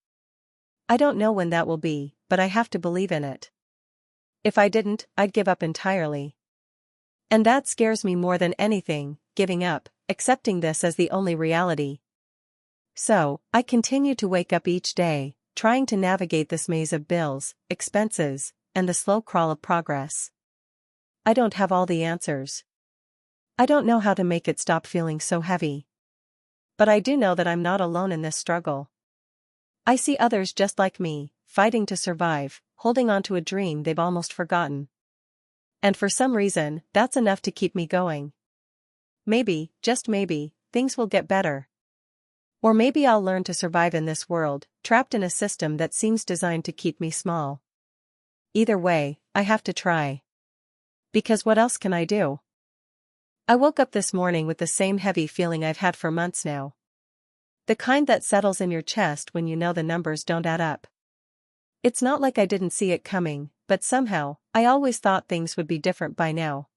I don't know when that will be, but I have to believe in it. If I didn't, I'd give up entirely. And that scares me more than anything, giving up, accepting this as the only reality. So, I continue to wake up each day, trying to navigate this maze of bills, expenses, and the slow crawl of progress. I don't have all the answers. I don't know how to make it stop feeling so heavy. But I do know that I'm not alone in this struggle. I see others just like me, fighting to survive, holding on to a dream they've almost forgotten. And for some reason, that's enough to keep me going. Maybe, just maybe, things will get better. Or maybe I'll learn to survive in this world, trapped in a system that seems designed to keep me small. Either way, I have to try. Because what else can I do? I woke up this morning with the same heavy feeling I've had for months now. The kind that settles in your chest when you know the numbers don't add up. It's not like I didn't see it coming, but somehow, I always thought things would be different by now.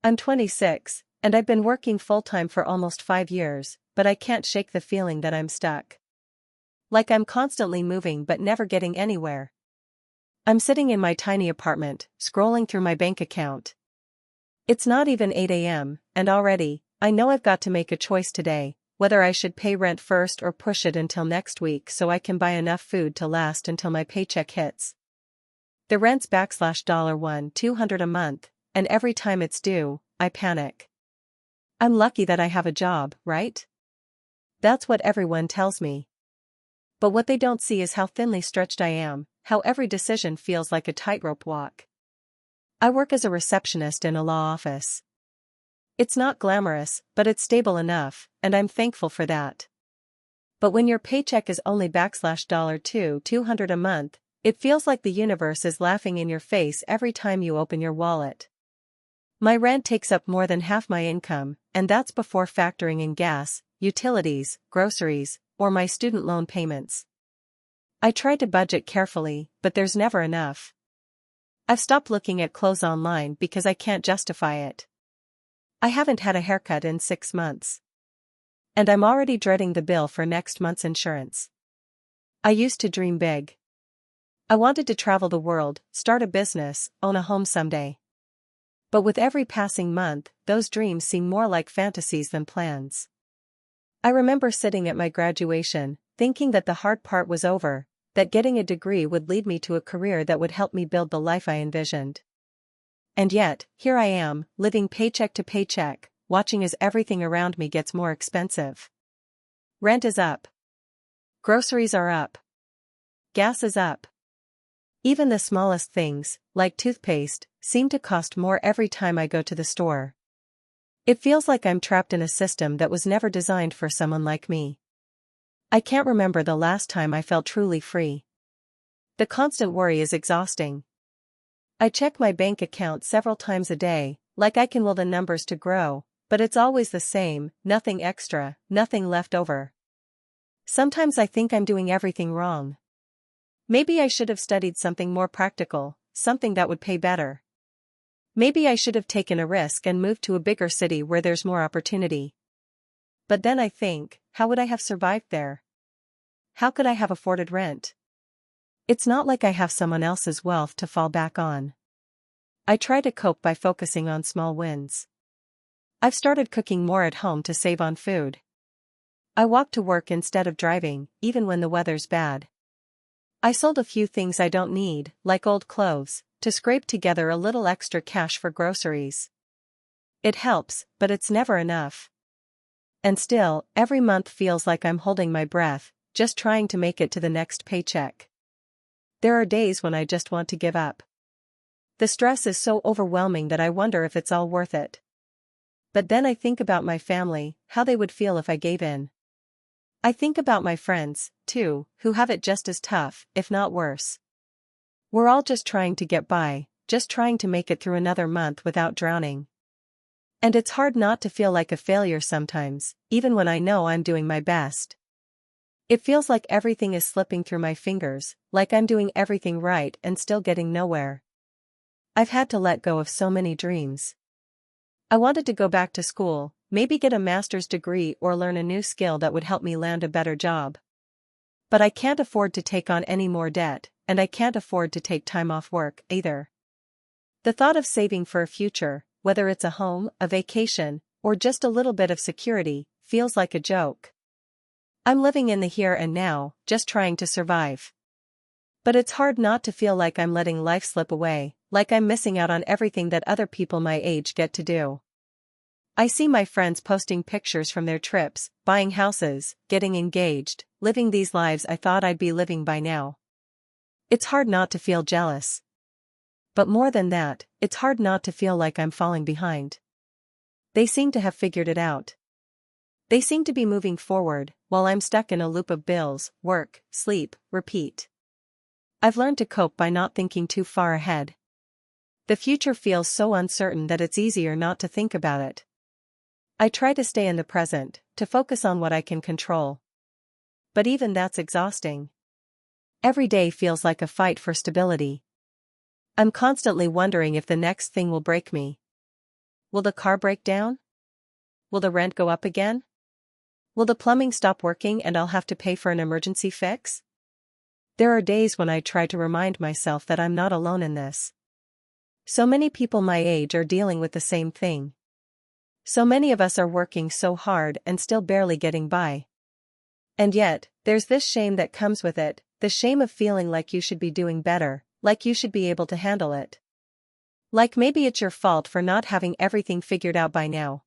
I'm 26, and I've been working full-time for almost 5 years, but I can't shake the feeling that I'm stuck. Like I'm constantly moving but never getting anywhere. I'm sitting in my tiny apartment, scrolling through my bank account. It's not even 8 a.m., and already, I know I've got to make a choice today, whether I should pay rent first or push it until next week so I can buy enough food to last until my paycheck hits. The rent's $200 a month, and every time it's due, I panic. I'm lucky that I have a job, right? That's what everyone tells me. But what they don't see is how thinly stretched I am, how every decision feels like a tightrope walk. I work as a receptionist in a law office. It's not glamorous, but it's stable enough, and I'm thankful for that. But when your paycheck is only $200 a month, it feels like the universe is laughing in your face every time you open your wallet. My rent takes up more than half my income, and that's before factoring in gas, utilities, groceries, or my student loan payments. I try to budget carefully, but there's never enough. I've stopped looking at clothes online because I can't justify it. I haven't had a haircut in 6 months. And I'm already dreading the bill for next month's insurance. I used to dream big. I wanted to travel the world, start a business, own a home someday. But with every passing month, those dreams seem more like fantasies than plans. I remember sitting at my graduation, thinking that the hard part was over, that getting a degree would lead me to a career that would help me build the life I envisioned. And yet, here I am, living paycheck to paycheck, watching as everything around me gets more expensive. Rent is up. Groceries are up. Gas is up. Even the smallest things, like toothpaste, seem to cost more every time I go to the store. It feels like I'm trapped in a system that was never designed for someone like me. I can't remember the last time I felt truly free. The constant worry is exhausting. I check my bank account several times a day, like I can will the numbers to grow, but it's always the same, nothing extra, nothing left over. Sometimes I think I'm doing everything wrong. Maybe I should have studied something more practical, something that would pay better. Maybe I should have taken a risk and moved to a bigger city where there's more opportunity. But then I think, how would I have survived there? How could I have afforded rent? It's not like I have someone else's wealth to fall back on. I try to cope by focusing on small wins. I've started cooking more at home to save on food. I walk to work instead of driving, even when the weather's bad. I sold a few things I don't need, like old clothes, to scrape together a little extra cash for groceries. It helps, but it's never enough. And still, every month feels like I'm holding my breath, just trying to make it to the next paycheck. There are days when I just want to give up. The stress is so overwhelming that I wonder if it's all worth it. But then I think about my family, how they would feel if I gave in. I think about my friends, too, who have it just as tough, if not worse. We're all just trying to get by, just trying to make it through another month without drowning. And it's hard not to feel like a failure sometimes, even when I know I'm doing my best. It feels like everything is slipping through my fingers, like I'm doing everything right and still getting nowhere. I've had to let go of so many dreams. I wanted to go back to school, maybe get a master's degree or learn a new skill that would help me land a better job. But I can't afford to take on any more debt, and I can't afford to take time off work, either. The thought of saving for a future, whether it's a home, a vacation, or just a little bit of security, feels like a joke. I'm living in the here and now, just trying to survive. But it's hard not to feel like I'm letting life slip away, like I'm missing out on everything that other people my age get to do. I see my friends posting pictures from their trips, buying houses, getting engaged, living these lives I thought I'd be living by now. It's hard not to feel jealous. But more than that, it's hard not to feel like I'm falling behind. They seem to have figured it out. They seem to be moving forward, while I'm stuck in a loop of bills, work, sleep, repeat. I've learned to cope by not thinking too far ahead. The future feels so uncertain that it's easier not to think about it. I try to stay in the present, to focus on what I can control. But even that's exhausting. Every day feels like a fight for stability. I'm constantly wondering if the next thing will break me. Will the car break down? Will the rent go up again? Will the plumbing stop working and I'll have to pay for an emergency fix? There are days when I try to remind myself that I'm not alone in this. So many people my age are dealing with the same thing. So many of us are working so hard and still barely getting by. And yet, there's this shame that comes with it, the shame of feeling like you should be doing better, like you should be able to handle it. Like maybe it's your fault for not having everything figured out by now.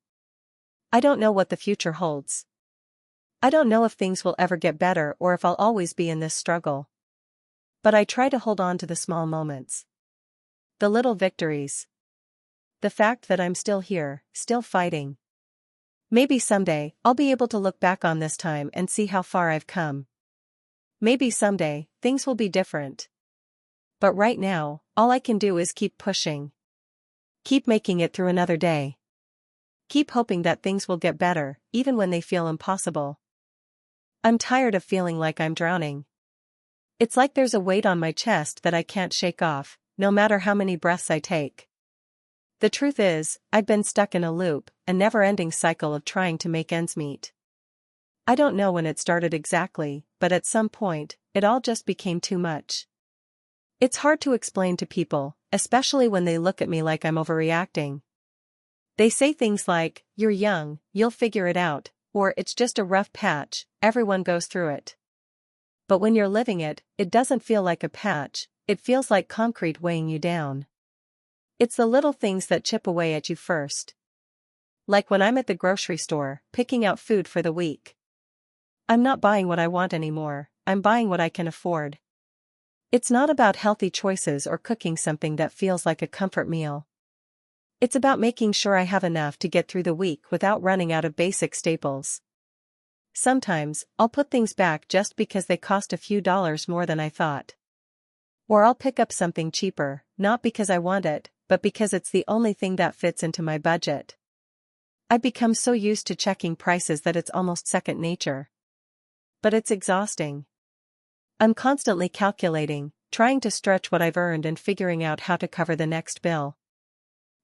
I don't know what the future holds. I don't know if things will ever get better or if I'll always be in this struggle. But I try to hold on to the small moments. The little victories. The fact that I'm still here, still fighting. Maybe someday, I'll be able to look back on this time and see how far I've come. Maybe someday, things will be different. But right now, all I can do is keep pushing. Keep making it through another day. Keep hoping that things will get better, even when they feel impossible. I'm tired of feeling like I'm drowning. It's like there's a weight on my chest that I can't shake off, no matter how many breaths I take. The truth is, I've been stuck in a loop, a never-ending cycle of trying to make ends meet. I don't know when it started exactly, but at some point, it all just became too much. It's hard to explain to people, especially when they look at me like I'm overreacting. They say things like, "You're young, you'll figure it out," or "It's just a rough patch, everyone goes through it." But when you're living it, it doesn't feel like a patch, it feels like concrete weighing you down. It's the little things that chip away at you first. Like when I'm at the grocery store, picking out food for the week. I'm not buying what I want anymore, I'm buying what I can afford. It's not about healthy choices or cooking something that feels like a comfort meal. It's about making sure I have enough to get through the week without running out of basic staples. Sometimes, I'll put things back just because they cost a few dollars more than I thought. Or I'll pick up something cheaper, not because I want it, but because it's the only thing that fits into my budget. I've become so used to checking prices that it's almost second nature. But it's exhausting. I'm constantly calculating, trying to stretch what I've earned and figuring out how to cover the next bill.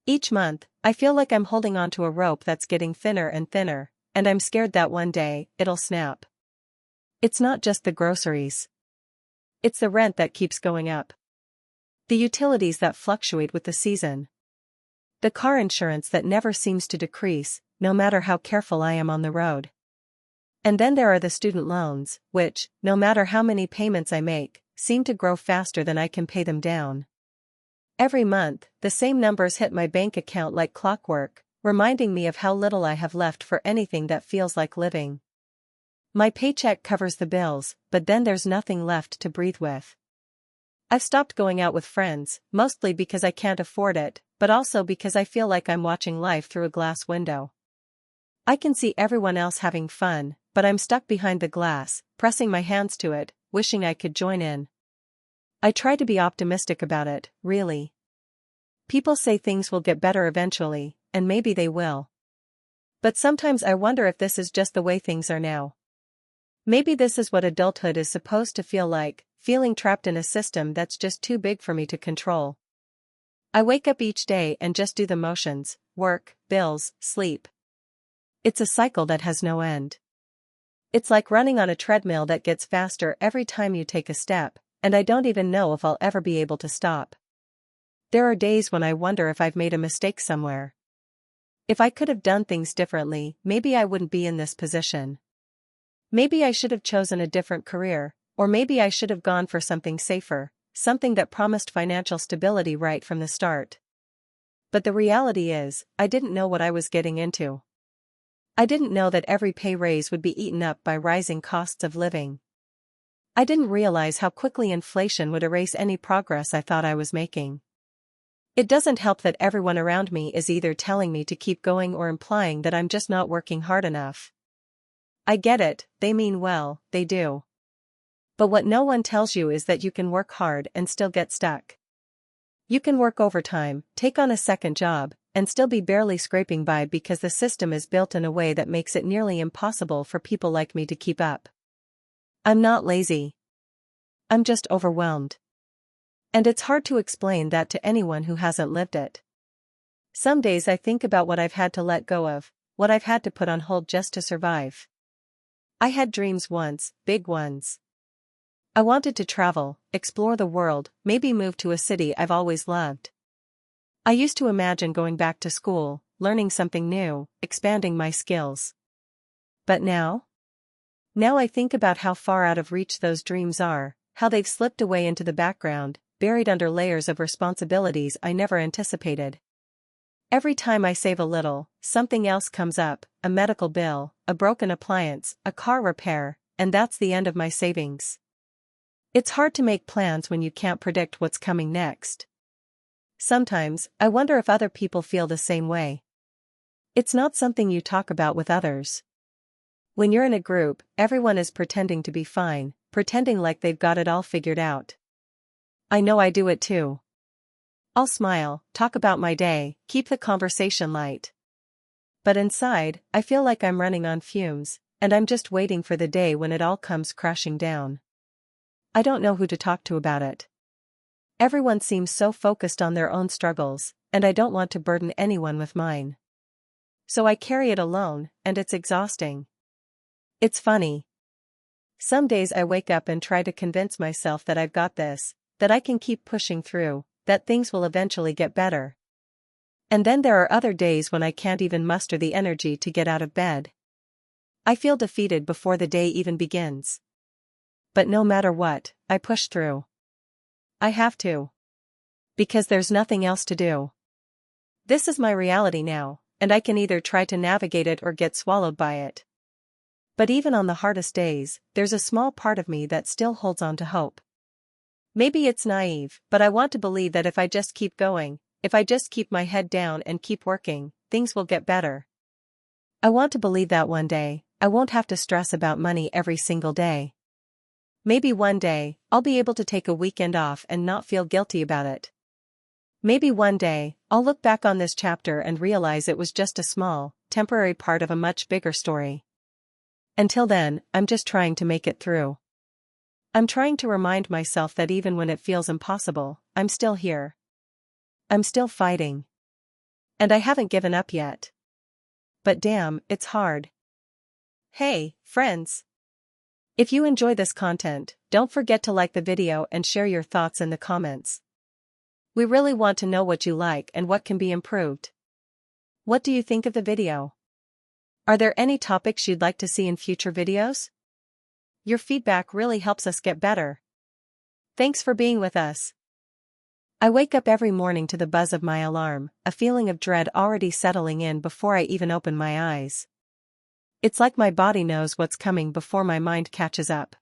Each month, I feel like I'm holding onto a rope that's getting thinner and thinner, and I'm scared that one day, it'll snap. It's not just the groceries. It's the rent that keeps going up. The utilities that fluctuate with the season. The car insurance that never seems to decrease, no matter how careful I am on the road. And then there are the student loans, which, no matter how many payments I make, seem to grow faster than I can pay them down. Every month, the same numbers hit my bank account like clockwork, reminding me of how little I have left for anything that feels like living. My paycheck covers the bills, but then there's nothing left to breathe with. I've stopped going out with friends, mostly because I can't afford it, but also because I feel like I'm watching life through a glass window. I can see everyone else having fun, but I'm stuck behind the glass, pressing my hands to it, wishing I could join in. I try to be optimistic about it, really. People say things will get better eventually, and maybe they will. But sometimes I wonder if this is just the way things are now. Maybe this is what adulthood is supposed to feel like, feeling trapped in a system that's just too big for me to control. I wake up each day and just do the motions, work, bills, sleep. It's a cycle that has no end. It's like running on a treadmill that gets faster every time you take a step, and I don't even know if I'll ever be able to stop. There are days when I wonder if I've made a mistake somewhere. If I could have done things differently, maybe I wouldn't be in this position. Maybe I should have chosen a different career, or maybe I should have gone for something safer, something that promised financial stability right from the start. But the reality is, I didn't know what I was getting into. I didn't know that every pay raise would be eaten up by rising costs of living. I didn't realize how quickly inflation would erase any progress I thought I was making. It doesn't help that everyone around me is either telling me to keep going or implying that I'm just not working hard enough. I get it, they mean well, they do. But what no one tells you is that you can work hard and still get stuck. You can work overtime, take on a second job, and still be barely scraping by because the system is built in a way that makes it nearly impossible for people like me to keep up. I'm not lazy. I'm just overwhelmed. And it's hard to explain that to anyone who hasn't lived it. Some days I think about what I've had to let go of, what I've had to put on hold just to survive. I had dreams once, big ones. I wanted to travel, explore the world, maybe move to a city I've always loved. I used to imagine going back to school, learning something new, expanding my skills. But now? Now I think about how far out of reach those dreams are, how they've slipped away into the background, buried under layers of responsibilities I never anticipated. Every time I save a little, something else comes up, a medical bill, a broken appliance, a car repair, and that's the end of my savings. It's hard to make plans when you can't predict what's coming next. Sometimes, I wonder if other people feel the same way. It's not something you talk about with others. When you're in a group, everyone is pretending to be fine, pretending like they've got it all figured out. I know I do it too. I'll smile, talk about my day, keep the conversation light. But inside, I feel like I'm running on fumes, and I'm just waiting for the day when it all comes crashing down. I don't know who to talk to about it. Everyone seems so focused on their own struggles, and I don't want to burden anyone with mine. So I carry it alone, and it's exhausting. It's funny. Some days I wake up and try to convince myself that I've got this, that I can keep pushing through, that things will eventually get better. And then there are other days when I can't even muster the energy to get out of bed. I feel defeated before the day even begins. But no matter what, I push through. I have to. Because there's nothing else to do. This is my reality now, and I can either try to navigate it or get swallowed by it. But even on the hardest days, there's a small part of me that still holds on to hope. Maybe it's naive, but I want to believe that if I just keep going, if I just keep my head down and keep working, things will get better. I want to believe that one day, I won't have to stress about money every single day. Maybe one day, I'll be able to take a weekend off and not feel guilty about it. Maybe one day, I'll look back on this chapter and realize it was just a small, temporary part of a much bigger story. Until then, I'm just trying to make it through. I'm trying to remind myself that even when it feels impossible, I'm still here. I'm still fighting. And I haven't given up yet. But damn, it's hard. Hey, friends! If you enjoy this content, don't forget to like the video and share your thoughts in the comments. We really want to know what you like and what can be improved. What do you think of the video? Are there any topics you'd like to see in future videos? Your feedback really helps us get better. Thanks for being with us. I wake up every morning to the buzz of my alarm, a feeling of dread already settling in before I even open my eyes. It's like my body knows what's coming before my mind catches up.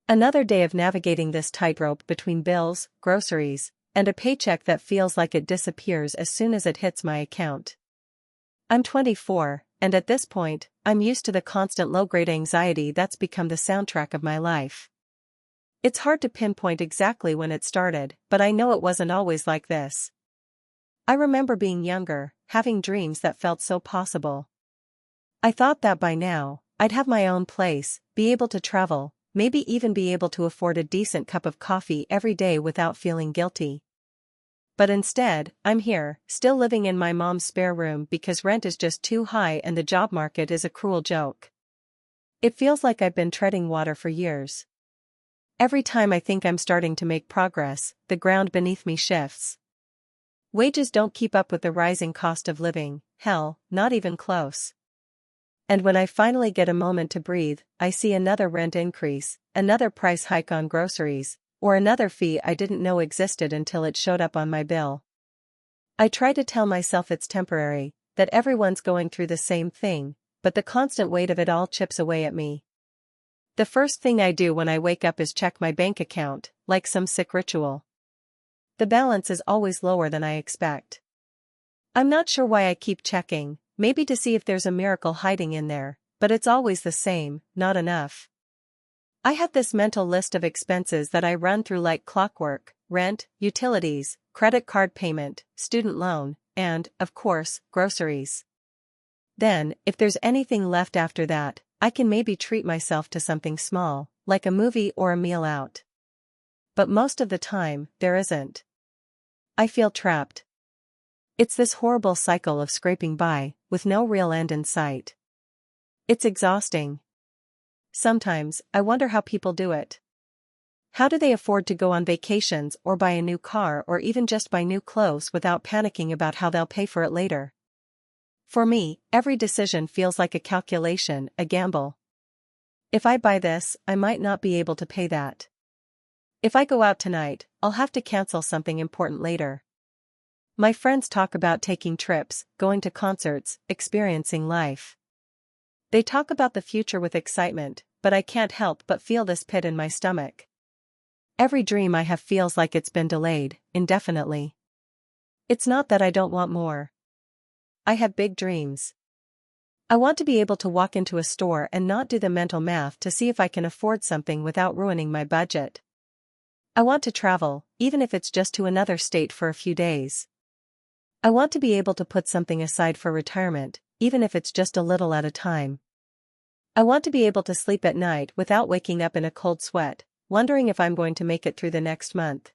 Another day of navigating this tightrope between bills, groceries, and a paycheck that feels like it disappears as soon as it hits my account. I'm 24, and at this point, I'm used to the constant low-grade anxiety that's become the soundtrack of my life. It's hard to pinpoint exactly when it started, but I know it wasn't always like this. I remember being younger, having dreams that felt so possible. I thought that by now, I'd have my own place, be able to travel, maybe even be able to afford a decent cup of coffee every day without feeling guilty. But instead, I'm here, still living in my mom's spare room because rent is just too high and the job market is a cruel joke. It feels like I've been treading water for years. Every time I think I'm starting to make progress, the ground beneath me shifts. Wages don't keep up with the rising cost of living, hell, not even close. And when I finally get a moment to breathe, I see another rent increase, another price hike on groceries, or another fee I didn't know existed until it showed up on my bill. I try to tell myself it's temporary, that everyone's going through the same thing, but the constant weight of it all chips away at me. The first thing I do when I wake up is check my bank account, like some sick ritual. The balance is always lower than I expect. I'm not sure why I keep checking, maybe to see if there's a miracle hiding in there, but it's always the same, not enough. I have this mental list of expenses that I run through like clockwork: rent, utilities, credit card payment, student loan, and, of course, groceries. Then, if there's anything left after that, I can maybe treat myself to something small, like a movie or a meal out. But most of the time, there isn't. I feel trapped. It's this horrible cycle of scraping by, with no real end in sight. It's exhausting. Sometimes, I wonder how people do it. How do they afford to go on vacations or buy a new car or even just buy new clothes without panicking about how they'll pay for it later? For me, every decision feels like a calculation, a gamble. If I buy this, I might not be able to pay that. If I go out tonight, I'll have to cancel something important later. My friends talk about taking trips, going to concerts, experiencing life. They talk about the future with excitement, but I can't help but feel this pit in my stomach. Every dream I have feels like it's been delayed, indefinitely. It's not that I don't want more. I have big dreams. I want to be able to walk into a store and not do the mental math to see if I can afford something without ruining my budget. I want to travel, even if it's just to another state for a few days. I want to be able to put something aside for retirement, even if it's just a little at a time. I want to be able to sleep at night without waking up in a cold sweat, wondering if I'm going to make it through the next month.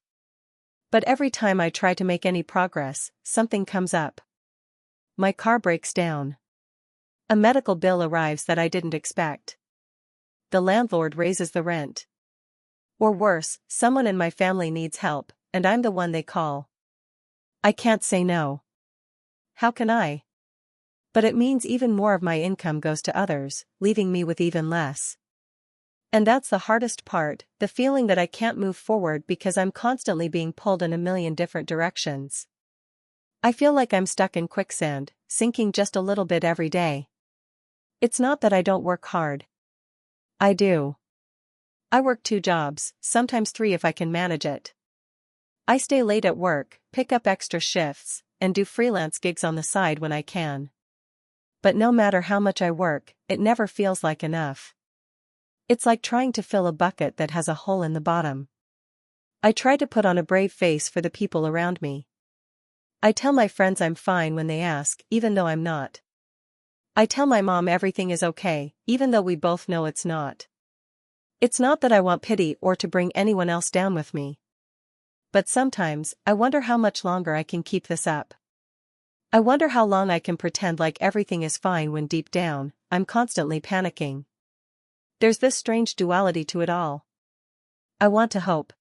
But every time I try to make any progress, something comes up. My car breaks down. A medical bill arrives that I didn't expect. The landlord raises the rent. Or worse, someone in my family needs help, and I'm the one they call. I can't say no. How can I? But it means even more of my income goes to others, leaving me with even less. And that's the hardest part, the feeling that I can't move forward because I'm constantly being pulled in a million different directions. I feel like I'm stuck in quicksand, sinking just a little bit every day. It's not that I don't work hard. I do. I work 2 jobs, sometimes 3 if I can manage it. I stay late at work, pick up extra shifts, and do freelance gigs on the side when I can. But no matter how much I work, it never feels like enough. It's like trying to fill a bucket that has a hole in the bottom. I try to put on a brave face for the people around me. I tell my friends I'm fine when they ask, even though I'm not. I tell my mom everything is okay, even though we both know it's not. It's not that I want pity or to bring anyone else down with me. But sometimes, I wonder how much longer I can keep this up. I wonder how long I can pretend like everything is fine when deep down, I'm constantly panicking. There's this strange duality to it all. I want to hope.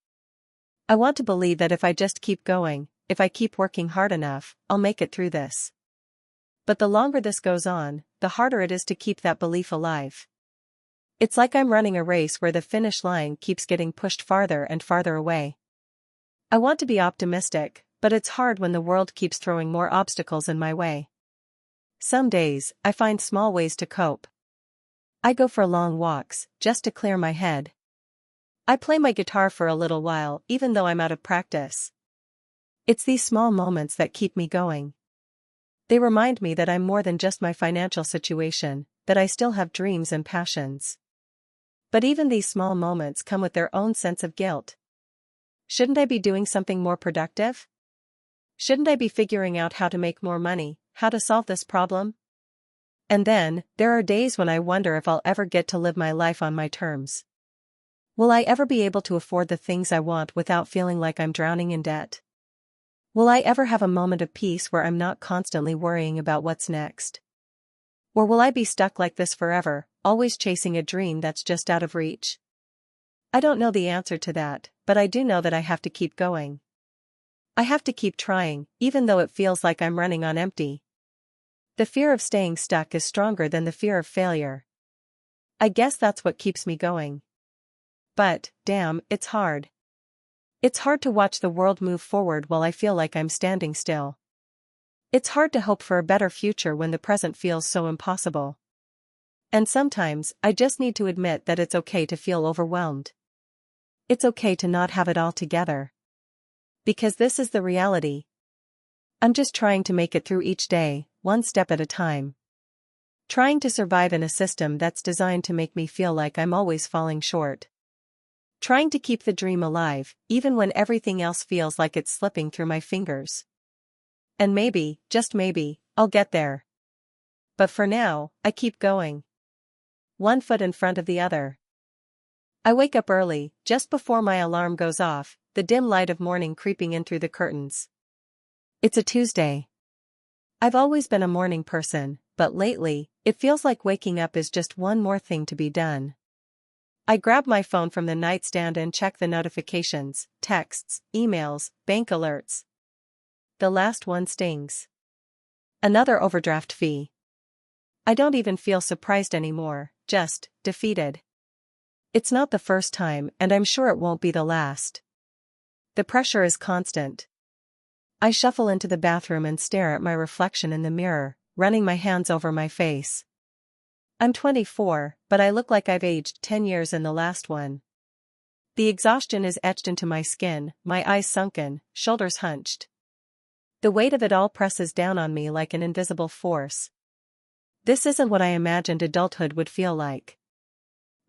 I want to believe that if I just keep going, if I keep working hard enough, I'll make it through this. But the longer this goes on, the harder it is to keep that belief alive. It's like I'm running a race where the finish line keeps getting pushed farther and farther away. I want to be optimistic, but it's hard when the world keeps throwing more obstacles in my way. Some days, I find small ways to cope. I go for long walks, just to clear my head. I play my guitar for a little while, even though I'm out of practice. It's these small moments that keep me going. They remind me that I'm more than just my financial situation, that I still have dreams and passions. But even these small moments come with their own sense of guilt. Shouldn't I be doing something more productive? Shouldn't I be figuring out how to make more money, how to solve this problem? And then, there are days when I wonder if I'll ever get to live my life on my terms. Will I ever be able to afford the things I want without feeling like I'm drowning in debt? Will I ever have a moment of peace where I'm not constantly worrying about what's next? Or will I be stuck like this forever, always chasing a dream that's just out of reach? I don't know the answer to that, but I do know that I have to keep going. I have to keep trying, even though it feels like I'm running on empty. The fear of staying stuck is stronger than the fear of failure. I guess that's what keeps me going. But, damn, it's hard. It's hard to watch the world move forward while I feel like I'm standing still. It's hard to hope for a better future when the present feels so impossible. And sometimes, I just need to admit that it's okay to feel overwhelmed. It's okay to not have it all together. Because this is the reality. I'm just trying to make it through each day, one step at a time. Trying to survive in a system that's designed to make me feel like I'm always falling short. Trying to keep the dream alive, even when everything else feels like it's slipping through my fingers. And maybe, just maybe, I'll get there. But for now, I keep going. One foot in front of the other. I wake up early, just before my alarm goes off, the dim light of morning creeping in through the curtains. It's a Tuesday. I've always been a morning person, but lately, it feels like waking up is just one more thing to be done. I grab my phone from the nightstand and check the notifications, texts, emails, bank alerts. The last one stings. Another overdraft fee. I don't even feel surprised anymore, just defeated. It's not the first time, and I'm sure it won't be the last. The pressure is constant. I shuffle into the bathroom and stare at my reflection in the mirror, running my hands over my face. I'm 24, but I look like I've aged 10 years in the last one. The exhaustion is etched into my skin, my eyes sunken, shoulders hunched. The weight of it all presses down on me like an invisible force. This isn't what I imagined adulthood would feel like.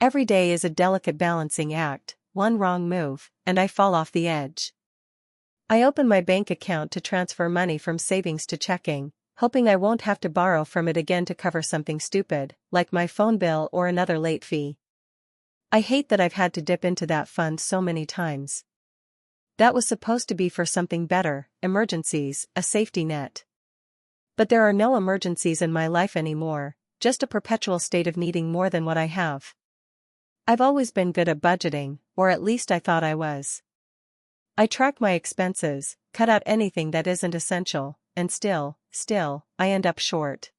Every day is a delicate balancing act, one wrong move, and I fall off the edge. I open my bank account to transfer money from savings to checking, hoping I won't have to borrow from it again to cover something stupid, like my phone bill or another late fee. I hate that I've had to dip into that fund so many times. That was supposed to be for something better, emergencies, a safety net. But there are no emergencies in my life anymore, just a perpetual state of needing more than what I have. I've always been good at budgeting, or at least I thought I was. I track my expenses, cut out anything that isn't essential, and still, I end up short.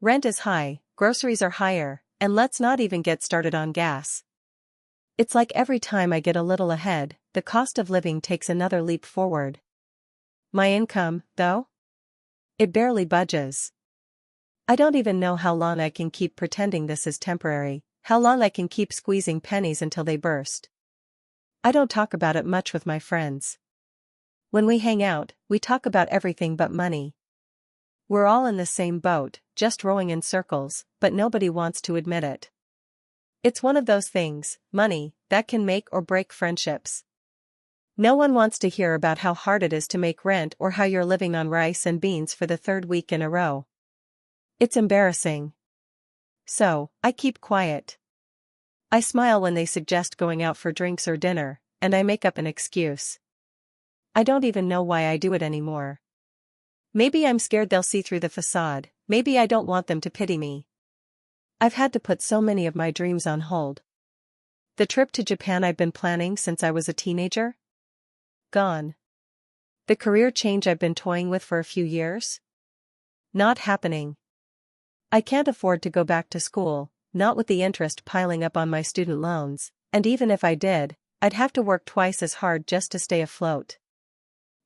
Rent is high, groceries are higher, and let's not even get started on gas. It's like every time I get a little ahead, the cost of living takes another leap forward. My income, though? It barely budges. I don't even know how long I can keep pretending this is temporary, how long I can keep squeezing pennies until they burst. I don't talk about it much with my friends. When we hang out, we talk about everything but money. We're all in the same boat, just rowing in circles, but nobody wants to admit it. It's one of those things, money, that can make or break friendships. No one wants to hear about how hard it is to make rent or how you're living on rice and beans for the third week in a row. It's embarrassing. So, I keep quiet. I smile when they suggest going out for drinks or dinner, and I make up an excuse. I don't even know why I do it anymore. Maybe I'm scared they'll see through the facade, maybe I don't want them to pity me. I've had to put so many of my dreams on hold. The trip to Japan I've been planning since I was a teenager? Gone. The career change I've been toying with for a few years? Not happening. I can't afford to go back to school, not with the interest piling up on my student loans, and even if I did, I'd have to work twice as hard just to stay afloat.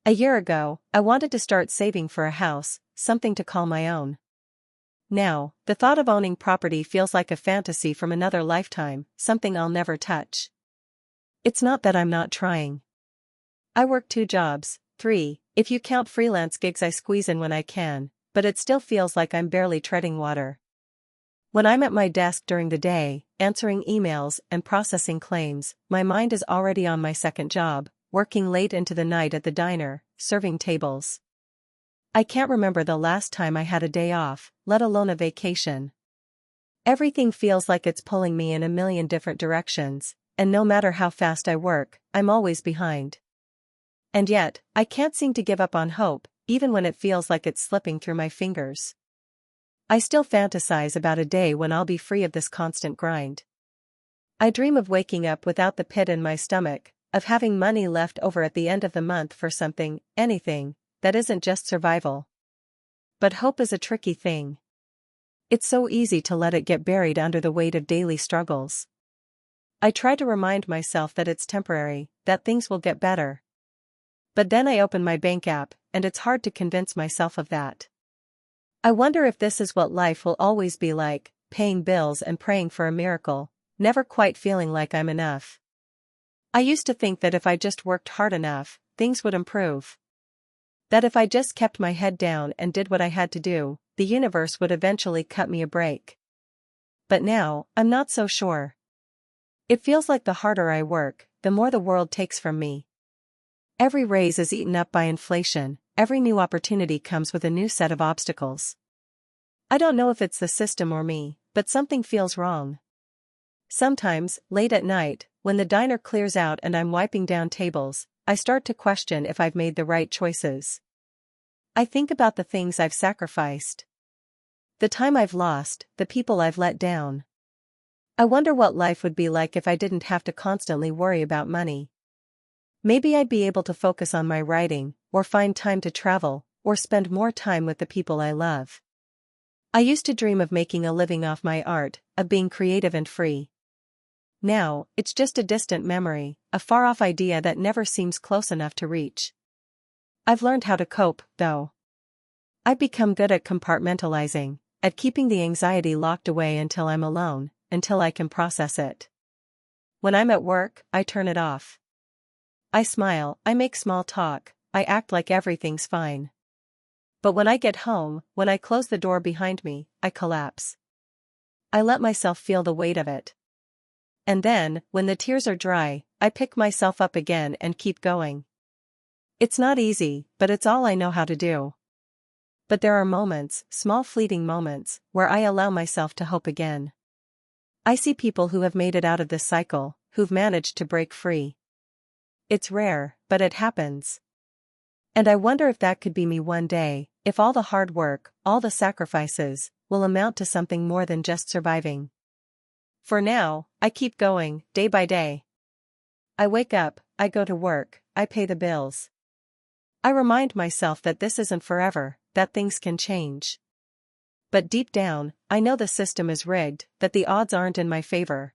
A year ago, I wanted to start saving for a house, something to call my own. Now, the thought of owning property feels like a fantasy from another lifetime, something I'll never touch. It's not that I'm not trying. I work 2 jobs, 3, if you count freelance gigs I squeeze in when I can, but it still feels like I'm barely treading water. When I'm at my desk during the day, answering emails and processing claims, my mind is already on my second job, working late into the night at the diner, serving tables. I can't remember the last time I had a day off, let alone a vacation. Everything feels like it's pulling me in a million different directions, and no matter how fast I work, I'm always behind. And yet, I can't seem to give up on hope, even when it feels like it's slipping through my fingers. I still fantasize about a day when I'll be free of this constant grind. I dream of waking up without the pit in my stomach, of having money left over at the end of the month for something, anything, that isn't just survival. But hope is a tricky thing. It's so easy to let it get buried under the weight of daily struggles. I try to remind myself that it's temporary, that things will get better. But then I open my bank app, and it's hard to convince myself of that. I wonder if this is what life will always be like, paying bills and praying for a miracle, never quite feeling like I'm enough. I used to think that if I just worked hard enough, things would improve. That if I just kept my head down and did what I had to do, the universe would eventually cut me a break. But now, I'm not so sure. It feels like the harder I work, the more the world takes from me. Every raise is eaten up by inflation, every new opportunity comes with a new set of obstacles. I don't know if it's the system or me, but something feels wrong. Sometimes, late at night, when the diner clears out and I'm wiping down tables, I start to question if I've made the right choices. I think about the things I've sacrificed. The time I've lost, the people I've let down. I wonder what life would be like if I didn't have to constantly worry about money. Maybe I'd be able to focus on my writing, or find time to travel, or spend more time with the people I love. I used to dream of making a living off my art, of being creative and free. Now, it's just a distant memory, a far-off idea that never seems close enough to reach. I've learned how to cope, though. I've become good at compartmentalizing, at keeping the anxiety locked away until I'm alone, until I can process it. When I'm at work, I turn it off. I smile, I make small talk, I act like everything's fine. But when I get home, when I close the door behind me, I collapse. I let myself feel the weight of it. And then, when the tears are dry, I pick myself up again and keep going. It's not easy, but it's all I know how to do. But there are moments, small fleeting moments, where I allow myself to hope again. I see people who have made it out of this cycle, who've managed to break free. It's rare, but it happens. And I wonder if that could be me one day, if all the hard work, all the sacrifices, will amount to something more than just surviving. For now, I keep going, day by day. I wake up, I go to work, I pay the bills. I remind myself that this isn't forever, that things can change. But deep down, I know the system is rigged, that the odds aren't in my favor.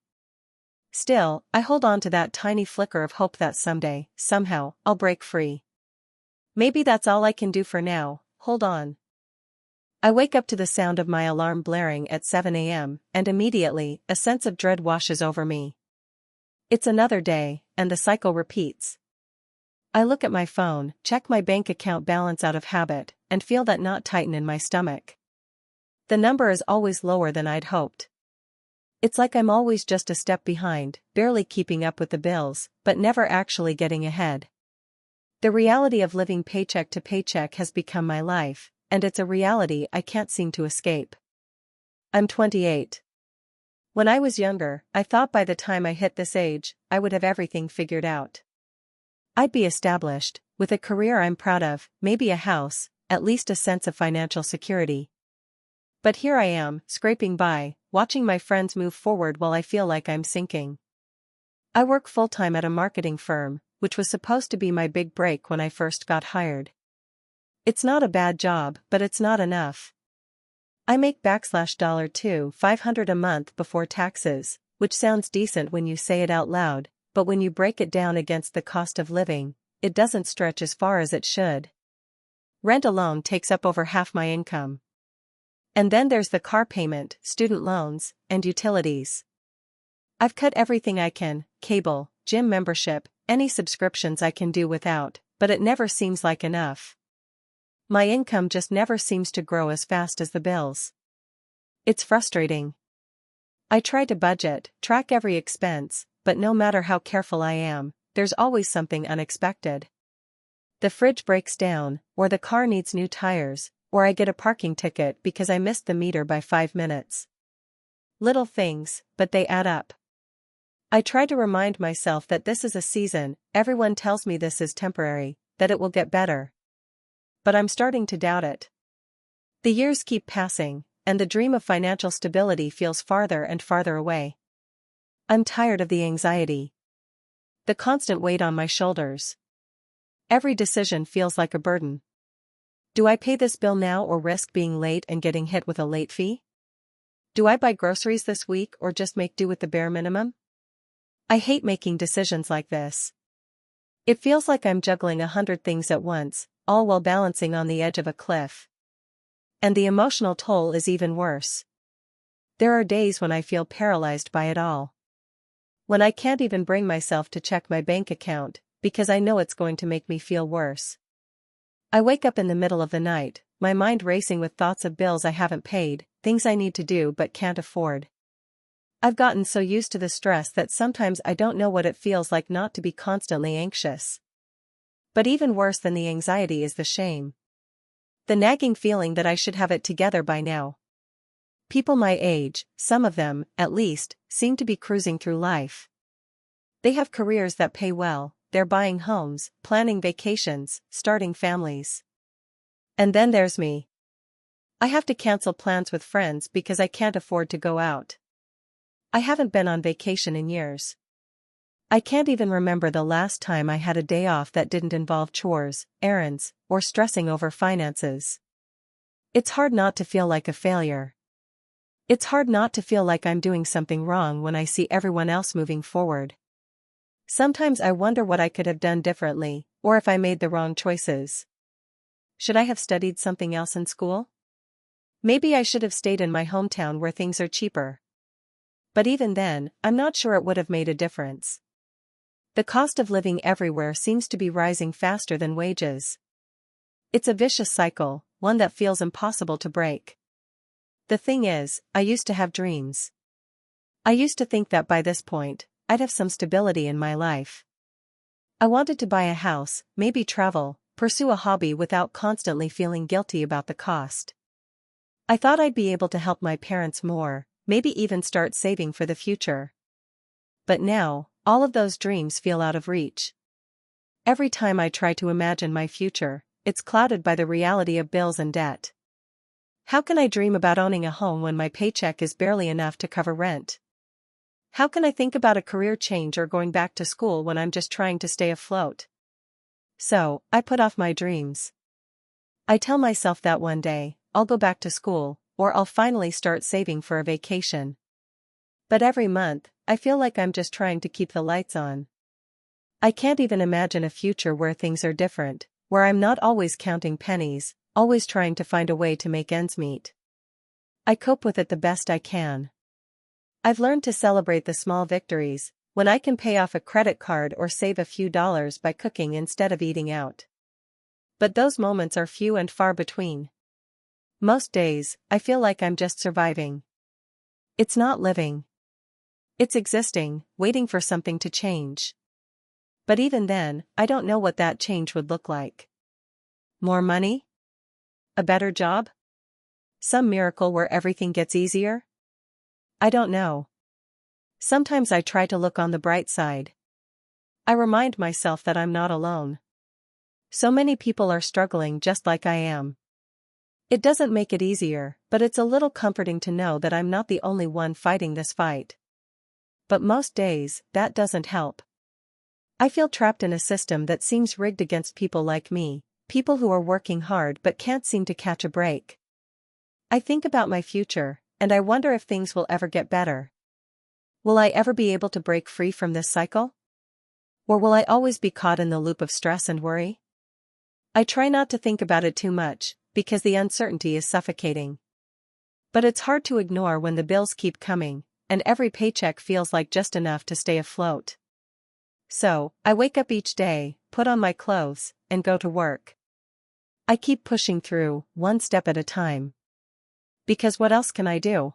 Still, I hold on to that tiny flicker of hope that someday, somehow, I'll break free. Maybe that's all I can do for now, hold on. I wake up to the sound of my alarm blaring at 7 a.m., and immediately, a sense of dread washes over me. It's another day, and the cycle repeats. I look at my phone, check my bank account balance out of habit, and feel that knot tighten in my stomach. The number is always lower than I'd hoped. It's like I'm always just a step behind, barely keeping up with the bills, but never actually getting ahead. The reality of living paycheck to paycheck has become my life, and it's a reality I can't seem to escape. I'm 28. When I was younger, I thought by the time I hit this age, I would have everything figured out. I'd be established, with a career I'm proud of, maybe a house, at least a sense of financial security. But here I am, scraping by, watching my friends move forward while I feel like I'm sinking. I work full-time at a marketing firm, which was supposed to be my big break when I first got hired. It's not a bad job, but it's not enough. I make $500 a month before taxes, which sounds decent when you say it out loud, but when you break it down against the cost of living, it doesn't stretch as far as it should. Rent alone takes up over half my income. And then there's the car payment, student loans, and utilities. I've cut everything I can, cable, gym membership, any subscriptions I can do without, but it never seems like enough. My income just never seems to grow as fast as the bills. It's frustrating. I try to budget, track every expense, but no matter how careful I am, there's always something unexpected. The fridge breaks down, or the car needs new tires, or I get a parking ticket because I missed the meter by 5 minutes. Little things, but they add up. I try to remind myself that this is a season, everyone tells me this is temporary, that it will get better. But I'm starting to doubt it. The years keep passing, and the dream of financial stability feels farther and farther away. I'm tired of the anxiety. The constant weight on my shoulders. Every decision feels like a burden. Do I pay this bill now or risk being late and getting hit with a late fee? Do I buy groceries this week or just make do with the bare minimum? I hate making decisions like this. It feels like I'm juggling 100 things at once, all while balancing on the edge of a cliff. And the emotional toll is even worse. There are days when I feel paralyzed by it all. When I can't even bring myself to check my bank account, because I know it's going to make me feel worse. I wake up in the middle of the night, my mind racing with thoughts of bills I haven't paid, things I need to do but can't afford. I've gotten so used to the stress that sometimes I don't know what it feels like not to be constantly anxious. But even worse than the anxiety is the shame. The nagging feeling that I should have it together by now. People my age, some of them, at least, seem to be cruising through life. They have careers that pay well, they're buying homes, planning vacations, starting families. And then there's me. I have to cancel plans with friends because I can't afford to go out. I haven't been on vacation in years. I can't even remember the last time I had a day off that didn't involve chores, errands, or stressing over finances. It's hard not to feel like a failure. It's hard not to feel like I'm doing something wrong when I see everyone else moving forward. Sometimes I wonder what I could have done differently, or if I made the wrong choices. Should I have studied something else in school? Maybe I should have stayed in my hometown where things are cheaper. But even then, I'm not sure it would have made a difference. The cost of living everywhere seems to be rising faster than wages. It's a vicious cycle, one that feels impossible to break. The thing is, I used to have dreams. I used to think that by this point, I'd have some stability in my life. I wanted to buy a house, maybe travel, pursue a hobby without constantly feeling guilty about the cost. I thought I'd be able to help my parents more, maybe even start saving for the future. But now, all of those dreams feel out of reach. Every time I try to imagine my future, it's clouded by the reality of bills and debt. How can I dream about owning a home when my paycheck is barely enough to cover rent? How can I think about a career change or going back to school when I'm just trying to stay afloat? So, I put off my dreams. I tell myself that one day, I'll go back to school, or I'll finally start saving for a vacation. But every month, I feel like I'm just trying to keep the lights on. I can't even imagine a future where things are different, where I'm not always counting pennies, always trying to find a way to make ends meet. I cope with it the best I can. I've learned to celebrate the small victories, when I can pay off a credit card or save a few dollars by cooking instead of eating out. But those moments are few and far between. Most days, I feel like I'm just surviving. It's not living. It's existing, waiting for something to change. But even then, I don't know what that change would look like. More money? A better job? Some miracle where everything gets easier? I don't know. Sometimes I try to look on the bright side. I remind myself that I'm not alone. So many people are struggling just like I am. It doesn't make it easier, but it's a little comforting to know that I'm not the only one fighting this fight. But most days, that doesn't help. I feel trapped in a system that seems rigged against people like me, people who are working hard but can't seem to catch a break. I think about my future, and I wonder if things will ever get better. Will I ever be able to break free from this cycle? Or will I always be caught in the loop of stress and worry? I try not to think about it too much, because the uncertainty is suffocating. But it's hard to ignore when the bills keep coming, and every paycheck feels like just enough to stay afloat. So, I wake up each day, put on my clothes, and go to work. I keep pushing through, one step at a time. Because what else can I do?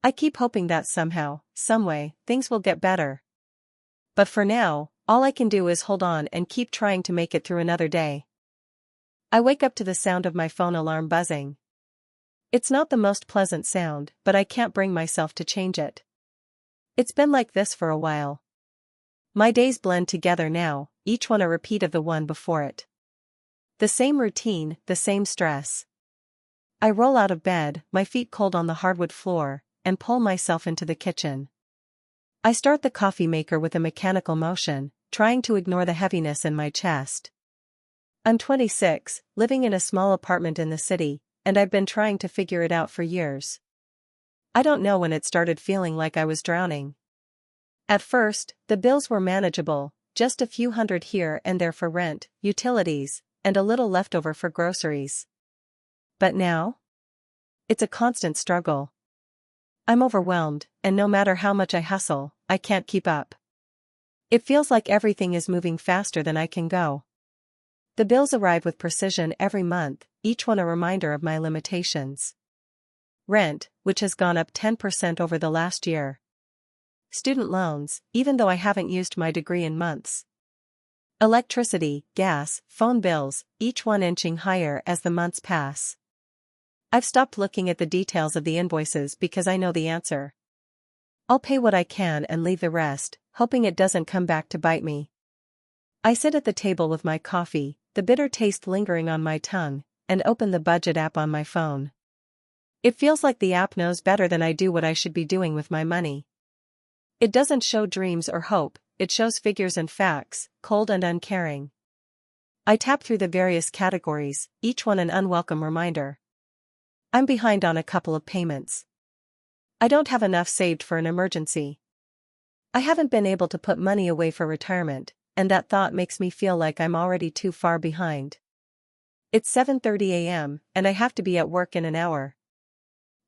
I keep hoping that somehow, someway, things will get better. But for now, all I can do is hold on and keep trying to make it through another day. I wake up to the sound of my phone alarm buzzing. It's not the most pleasant sound, but I can't bring myself to change it. It's been like this for a while. My days blend together now, each one a repeat of the one before it. The same routine, the same stress. I roll out of bed, my feet cold on the hardwood floor, and pull myself into the kitchen. I start the coffee maker with a mechanical motion, trying to ignore the heaviness in my chest. I'm 26, living in a small apartment in the city, and I've been trying to figure it out for years. I don't know when it started feeling like I was drowning. At first, the bills were manageable, just a few hundred here and there for rent, utilities, and a little leftover for groceries. But now? It's a constant struggle. I'm overwhelmed, and no matter how much I hustle, I can't keep up. It feels like everything is moving faster than I can go. The bills arrive with precision every month, each one a reminder of my limitations. Rent, which has gone up 10% over the last year. Student loans, even though I haven't used my degree in months. Electricity, gas, phone bills, each one inching higher as the months pass. I've stopped looking at the details of the invoices because I know the answer. I'll pay what I can and leave the rest, hoping it doesn't come back to bite me. I sit at the table with my coffee, the bitter taste lingering on my tongue, and open the budget app on my phone. It feels like the app knows better than I do what I should be doing with my money. It doesn't show dreams or hope, it shows figures and facts, cold and uncaring. I tap through the various categories, each one an unwelcome reminder. I'm behind on a couple of payments. I don't have enough saved for an emergency. I haven't been able to put money away for retirement, and that thought makes me feel like I'm already too far behind. It's 7:30 a.m., and I have to be at work in an hour.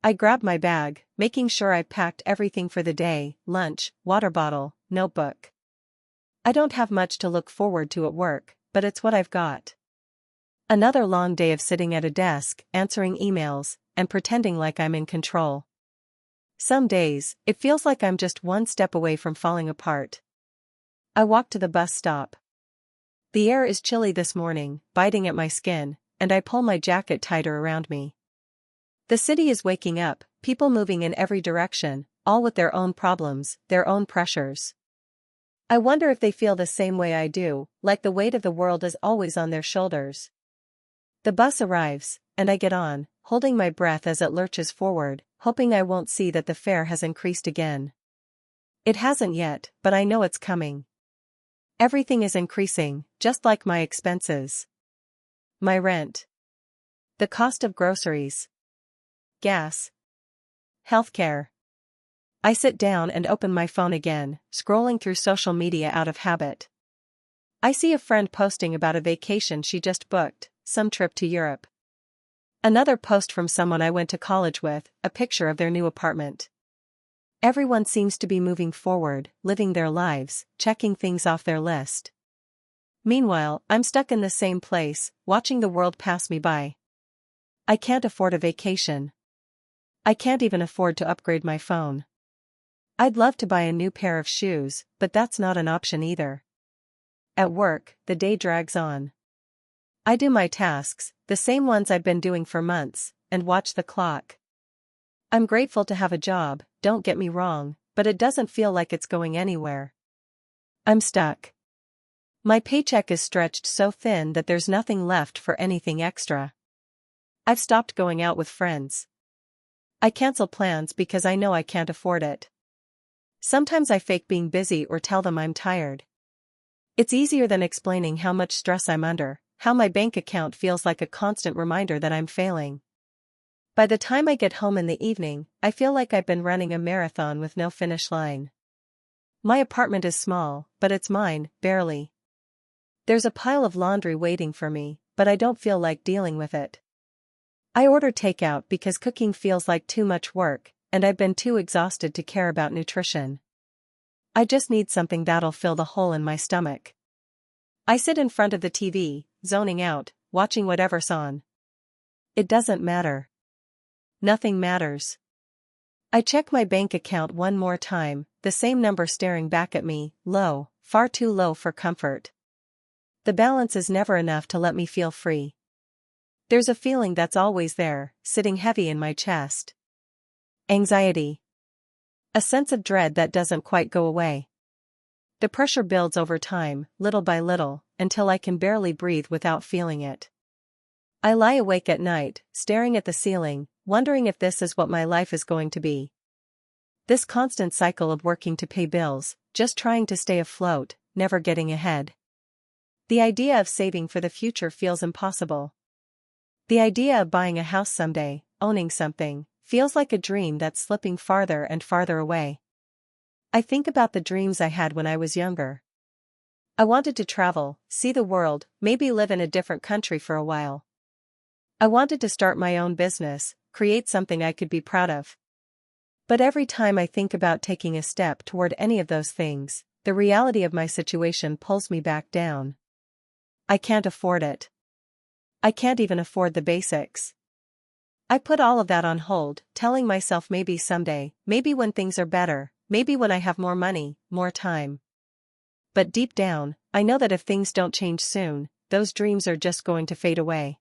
I grab my bag, making sure I've packed everything for the day: lunch, water bottle, notebook. I don't have much to look forward to at work, but it's what I've got. Another long day of sitting at a desk, answering emails, and pretending like I'm in control. Some days, it feels like I'm just one step away from falling apart. I walk to the bus stop. The air is chilly this morning, biting at my skin, and I pull my jacket tighter around me. The city is waking up, people moving in every direction, all with their own problems, their own pressures. I wonder if they feel the same way I do, like the weight of the world is always on their shoulders. The bus arrives, and I get on, holding my breath as it lurches forward, hoping I won't see that the fare has increased again. It hasn't yet, but I know it's coming. Everything is increasing, just like my expenses. My rent. The cost of groceries. Gas. Healthcare. I sit down and open my phone again, scrolling through social media out of habit. I see a friend posting about a vacation she just booked, some trip to Europe. Another post from someone I went to college with, a picture of their new apartment. Everyone seems to be moving forward, living their lives, checking things off their list. Meanwhile, I'm stuck in the same place, watching the world pass me by. I can't afford a vacation. I can't even afford to upgrade my phone. I'd love to buy a new pair of shoes, but that's not an option either. At work, the day drags on. I do my tasks, the same ones I've been doing for months, and watch the clock. I'm grateful to have a job, don't get me wrong, but it doesn't feel like it's going anywhere. I'm stuck. My paycheck is stretched so thin that there's nothing left for anything extra. I've stopped going out with friends. I cancel plans because I know I can't afford it. Sometimes I fake being busy or tell them I'm tired. It's easier than explaining how much stress I'm under, how my bank account feels like a constant reminder that I'm failing. By the time I get home in the evening, I feel like I've been running a marathon with no finish line. My apartment is small, but it's mine, barely. There's a pile of laundry waiting for me, but I don't feel like dealing with it. I order takeout because cooking feels like too much work, and I've been too exhausted to care about nutrition. I just need something that'll fill the hole in my stomach. I sit in front of the TV, zoning out, watching whatever's on. It doesn't matter. Nothing matters. I check my bank account one more time, the same number staring back at me, low, far too low for comfort. The balance is never enough to let me feel free. There's a feeling that's always there, sitting heavy in my chest. Anxiety. A sense of dread that doesn't quite go away. The pressure builds over time, little by little, until I can barely breathe without feeling it. I lie awake at night, staring at the ceiling, wondering if this is what my life is going to be. This constant cycle of working to pay bills, just trying to stay afloat, never getting ahead. The idea of saving for the future feels impossible. The idea of buying a house someday, owning something, feels like a dream that's slipping farther and farther away. I think about the dreams I had when I was younger. I wanted to travel, see the world, maybe live in a different country for a while. I wanted to start my own business, create something I could be proud of. But every time I think about taking a step toward any of those things, the reality of my situation pulls me back down. I can't afford it. I can't even afford the basics. I put all of that on hold, telling myself maybe someday, maybe when things are better, maybe when I have more money, more time. But deep down, I know that if things don't change soon, those dreams are just going to fade away.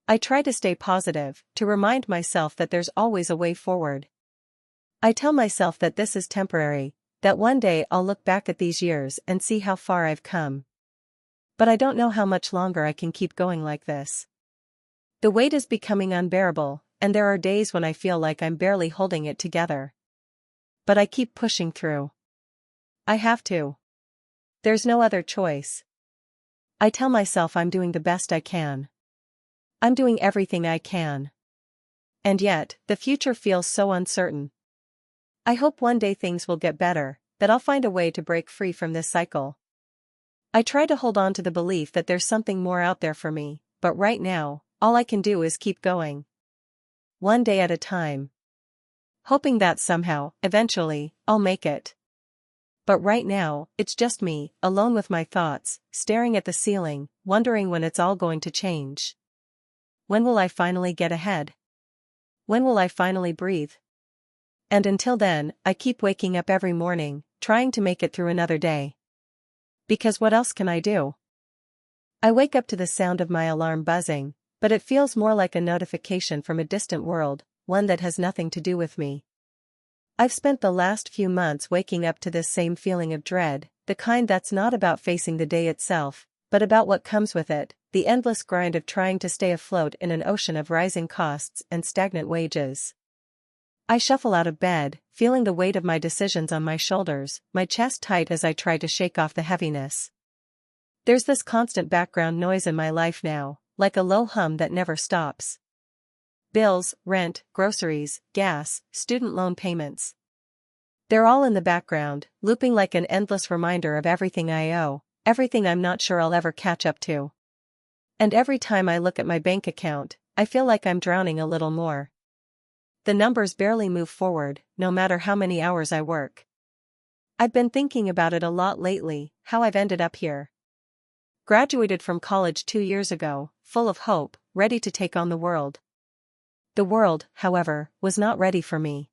I try to stay positive, to remind myself that there's always a way forward. I tell myself that this is temporary, that one day I'll look back at these years and see how far I've come. But I don't know how much longer I can keep going like this. The weight is becoming unbearable, and there are days when I feel like I'm barely holding it together. But I keep pushing through. I have to. There's no other choice. I tell myself I'm doing the best I can. I'm doing everything I can. And yet, the future feels so uncertain. I hope one day things will get better, that I'll find a way to break free from this cycle. I try to hold on to the belief that there's something more out there for me, but right now, all I can do is keep going. One day at a time. Hoping that somehow, eventually, I'll make it. But right now, it's just me, alone with my thoughts, staring at the ceiling, wondering when it's all going to change. When will I finally get ahead? When will I finally breathe? And until then, I keep waking up every morning, trying to make it through another day. Because what else can I do? I wake up to the sound of my alarm buzzing, but it feels more like a notification from a distant world, one that has nothing to do with me. I've spent the last few months waking up to this same feeling of dread, the kind that's not about facing the day itself, but about what comes with it, the endless grind of trying to stay afloat in an ocean of rising costs and stagnant wages. I shuffle out of bed, feeling the weight of my decisions on my shoulders, my chest tight as I try to shake off the heaviness. There's this constant background noise in my life now, like a low hum that never stops. Bills, rent, groceries, gas, student loan payments. They're all in the background, looping like an endless reminder of everything I owe, everything I'm not sure I'll ever catch up to. And every time I look at my bank account, I feel like I'm drowning a little more. The numbers barely move forward, no matter how many hours I work. I've been thinking about it a lot lately, how I've ended up here. Graduated from college 2 years ago, full of hope, ready to take on the world. The world, however, was not ready for me.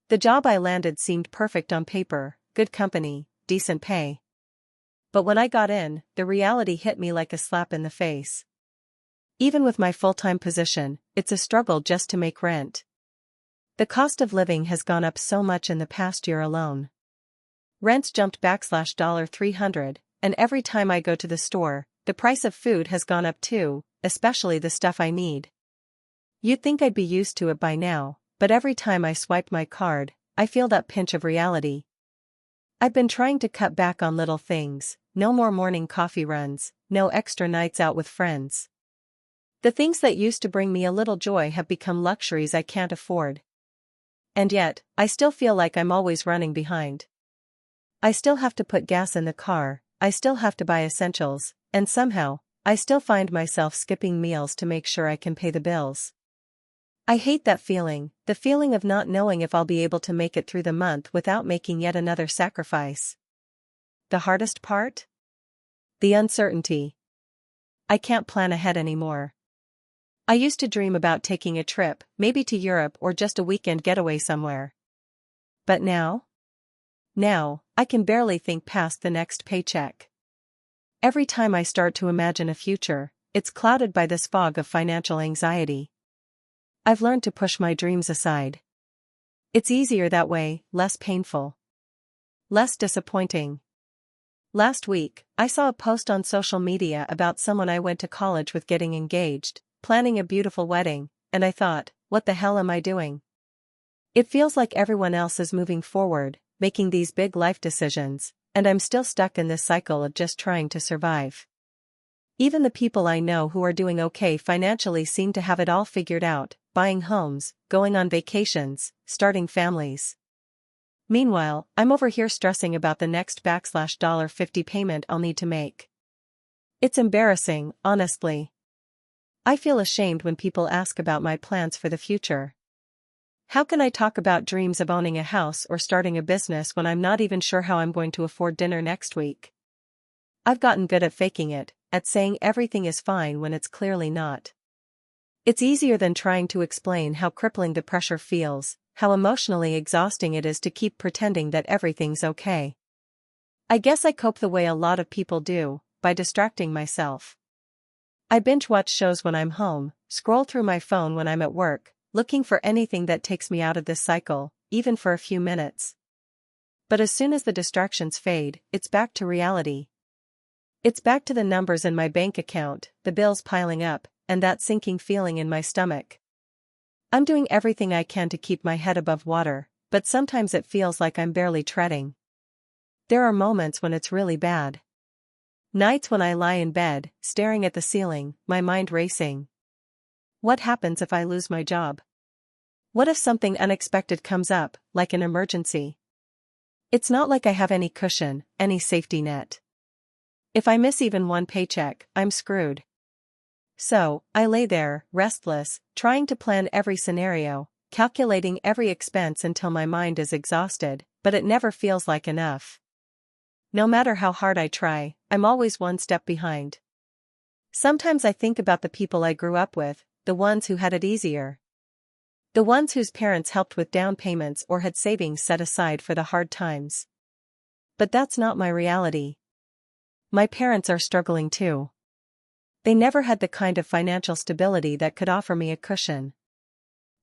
The job I landed seemed perfect on paper, good company, decent pay. But when I got in, the reality hit me like a slap in the face. Even with my full-time position, it's a struggle just to make rent. The cost of living has gone up so much in the past year alone. Rents jumped $300, and every time I go to the store, the price of food has gone up too, especially the stuff I need. You'd think I'd be used to it by now, but every time I swipe my card, I feel that pinch of reality. I've been trying to cut back on little things, no more morning coffee runs, no extra nights out with friends. The things that used to bring me a little joy have become luxuries I can't afford. And yet, I still feel like I'm always running behind. I still have to put gas in the car, I still have to buy essentials, and somehow, I still find myself skipping meals to make sure I can pay the bills. I hate that feeling, the feeling of not knowing if I'll be able to make it through the month without making yet another sacrifice. The hardest part? The uncertainty. I can't plan ahead anymore. I used to dream about taking a trip, maybe to Europe or just a weekend getaway somewhere. But now? Now, I can barely think past the next paycheck. Every time I start to imagine a future, it's clouded by this fog of financial anxiety. I've learned to push my dreams aside. It's easier that way, less painful. Less disappointing. Last week, I saw a post on social media about someone I went to college with getting engaged, planning a beautiful wedding, and I thought, what the hell am I doing? It feels like everyone else is moving forward, making these big life decisions, and I'm still stuck in this cycle of just trying to survive. Even the people I know who are doing okay financially seem to have it all figured out, buying homes, going on vacations, starting families. Meanwhile, I'm over here stressing about the next $50 payment I'll need to make. It's embarrassing, honestly. I feel ashamed when people ask about my plans for the future. How can I talk about dreams of owning a house or starting a business when I'm not even sure how I'm going to afford dinner next week? I've gotten good at faking it, at saying everything is fine when it's clearly not. It's easier than trying to explain how crippling the pressure feels, how emotionally exhausting it is to keep pretending that everything's okay. I guess I cope the way a lot of people do, by distracting myself. I binge watch shows when I'm home, scroll through my phone when I'm at work, looking for anything that takes me out of this cycle, even for a few minutes. But as soon as the distractions fade, it's back to reality. It's back to the numbers in my bank account, the bills piling up, and that sinking feeling in my stomach. I'm doing everything I can to keep my head above water, but sometimes it feels like I'm barely treading. There are moments when it's really bad. Nights when I lie in bed, staring at the ceiling, my mind racing. What happens if I lose my job? What if something unexpected comes up, like an emergency? It's not like I have any cushion, any safety net. If I miss even one paycheck, I'm screwed. So, I lay there, restless, trying to plan every scenario, calculating every expense until my mind is exhausted, but it never feels like enough. No matter how hard I try, I'm always one step behind. Sometimes I think about the people I grew up with, the ones who had it easier. The ones whose parents helped with down payments or had savings set aside for the hard times. But that's not my reality. My parents are struggling too. They never had the kind of financial stability that could offer me a cushion.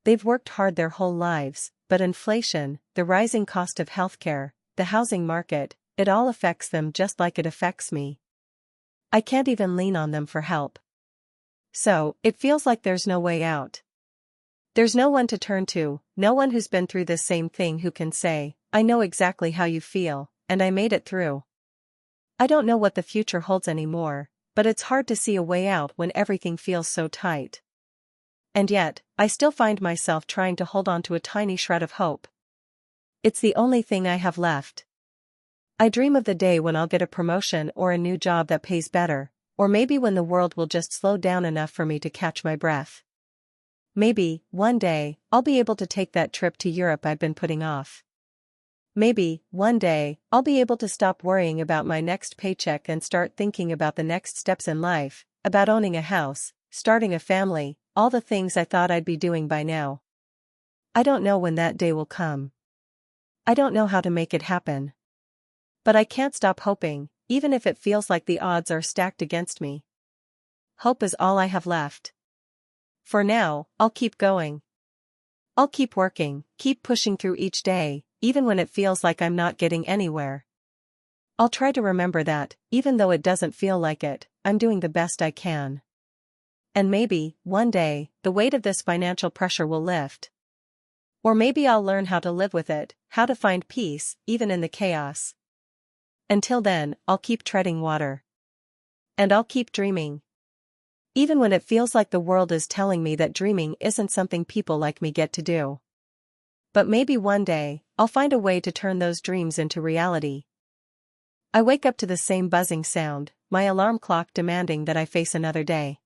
They've worked hard their whole lives, but inflation, the rising cost of healthcare, the housing market, it all affects them just like it affects me. I can't even lean on them for help. So, it feels like there's no way out. There's no one to turn to, no one who's been through this same thing who can say, I know exactly how you feel, and I made it through. I don't know what the future holds anymore, but it's hard to see a way out when everything feels so tight. And yet, I still find myself trying to hold on to a tiny shred of hope. It's the only thing I have left. I dream of the day when I'll get a promotion or a new job that pays better, or maybe when the world will just slow down enough for me to catch my breath. Maybe, one day, I'll be able to take that trip to Europe I've been putting off. Maybe, one day, I'll be able to stop worrying about my next paycheck and start thinking about the next steps in life, about owning a house, starting a family, all the things I thought I'd be doing by now. I don't know when that day will come. I don't know how to make it happen. But I can't stop hoping, even if it feels like the odds are stacked against me. Hope is all I have left. For now, I'll keep going. I'll keep working, keep pushing through each day, even when it feels like I'm not getting anywhere. I'll try to remember that, even though it doesn't feel like it, I'm doing the best I can. And maybe, one day, the weight of this financial pressure will lift. Or maybe I'll learn how to live with it, how to find peace, even in the chaos. Until then, I'll keep treading water. And I'll keep dreaming. Even when it feels like the world is telling me that dreaming isn't something people like me get to do. But maybe one day, I'll find a way to turn those dreams into reality. I wake up to the same buzzing sound, my alarm clock demanding that I face another day.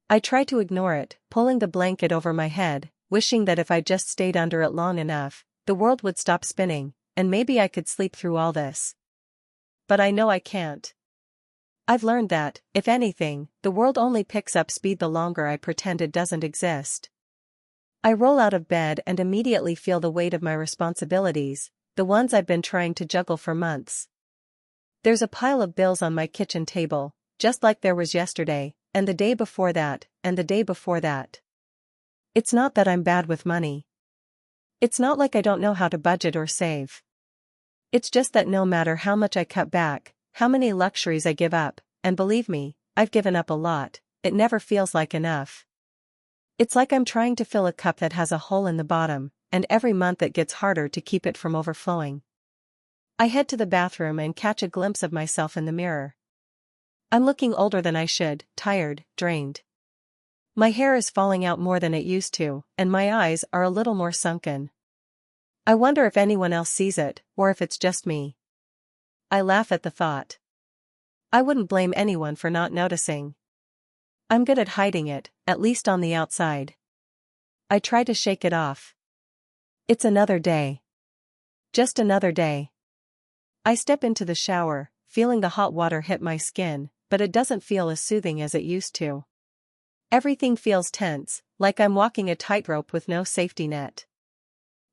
I try to ignore it, pulling the blanket over my head, wishing that if I just stayed under it long enough, the world would stop spinning, and maybe I could sleep through all this. But I know I can't. I've learned that, if anything, the world only picks up speed the longer I pretend it doesn't exist. I roll out of bed and immediately feel the weight of my responsibilities, the ones I've been trying to juggle for months. There's a pile of bills on my kitchen table, just like there was yesterday, and the day before that, and the day before that. It's not that I'm bad with money. It's not like I don't know how to budget or save. It's just that no matter how much I cut back, how many luxuries I give up, and believe me, I've given up a lot, it never feels like enough. It's like I'm trying to fill a cup that has a hole in the bottom, and every month it gets harder to keep it from overflowing. I head to the bathroom and catch a glimpse of myself in the mirror. I'm looking older than I should, tired, drained. My hair is falling out more than it used to, and my eyes are a little more sunken. I wonder if anyone else sees it, or if it's just me. I laugh at the thought. I wouldn't blame anyone for not noticing. I'm good at hiding it, at least on the outside. I try to shake it off. It's another day. Just another day. I step into the shower, feeling the hot water hit my skin, but it doesn't feel as soothing as it used to. Everything feels tense, like I'm walking a tightrope with no safety net.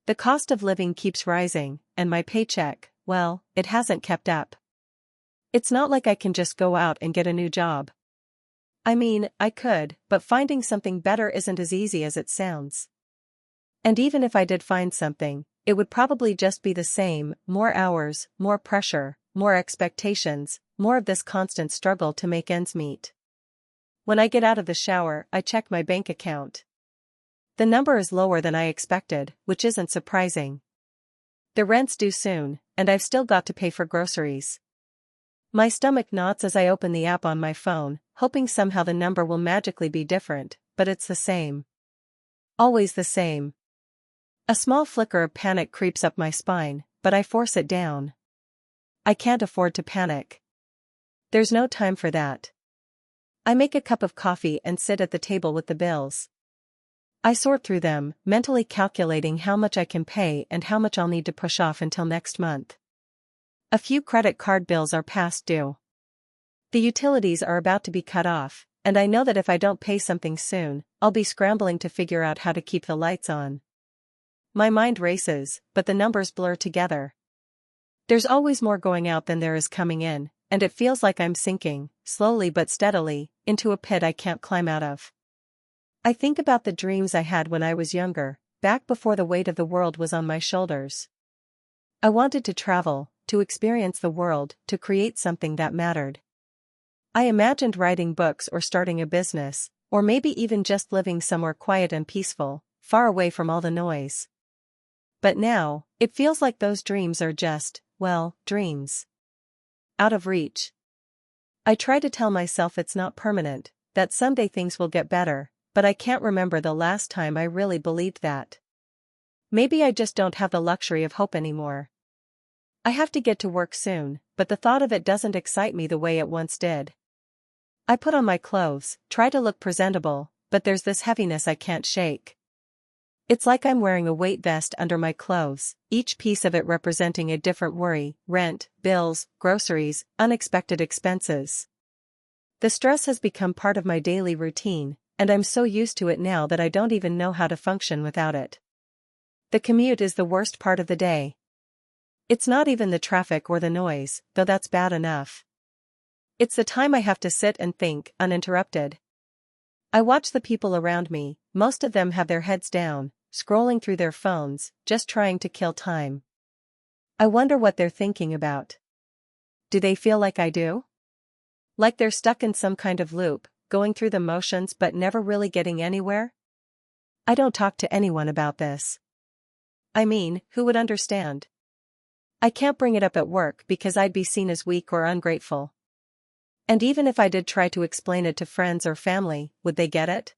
The cost of living keeps rising, and my paycheck, well, it hasn't kept up. It's not like I can just go out and get a new job. I mean, I could, but finding something better isn't as easy as it sounds. And even if I did find something, it would probably just be the same, more hours, more pressure, more expectations, more of this constant struggle to make ends meet. When I get out of the shower, I check my bank account. The number is lower than I expected, which isn't surprising. The rent's due soon, and I've still got to pay for groceries. My stomach knots as I open the app on my phone, hoping somehow the number will magically be different, but it's the same. Always the same. A small flicker of panic creeps up my spine, but I force it down. I can't afford to panic. There's no time for that. I make a cup of coffee and sit at the table with the bills. I sort through them, mentally calculating how much I can pay and how much I'll need to push off until next month. A few credit card bills are past due. The utilities are about to be cut off, and I know that if I don't pay something soon, I'll be scrambling to figure out how to keep the lights on. My mind races, but the numbers blur together. There's always more going out than there is coming in, and it feels like I'm sinking, slowly but steadily, into a pit I can't climb out of. I think about the dreams I had when I was younger, back before the weight of the world was on my shoulders. I wanted to travel, to experience the world, to create something that mattered. I imagined writing books or starting a business, or maybe even just living somewhere quiet and peaceful, far away from all the noise. But now, it feels like those dreams are just, well, dreams. Out of reach. I try to tell myself it's not permanent, that someday things will get better, but I can't remember the last time I really believed that. Maybe I just don't have the luxury of hope anymore. I have to get to work soon, but the thought of it doesn't excite me the way it once did. I put on my clothes, try to look presentable, but there's this heaviness I can't shake. It's like I'm wearing a weight vest under my clothes, each piece of it representing a different worry: rent, bills, groceries, unexpected expenses. The stress has become part of my daily routine, and I'm so used to it now that I don't even know how to function without it. The commute is the worst part of the day. It's not even the traffic or the noise, though that's bad enough. It's the time I have to sit and think, uninterrupted. I watch the people around me, most of them have their heads down, scrolling through their phones, just trying to kill time. I wonder what they're thinking about. Do they feel like I do? Like they're stuck in some kind of loop, going through the motions but never really getting anywhere? I don't talk to anyone about this. I mean, who would understand? I can't bring it up at work because I'd be seen as weak or ungrateful. And even if I did try to explain it to friends or family, would they get it?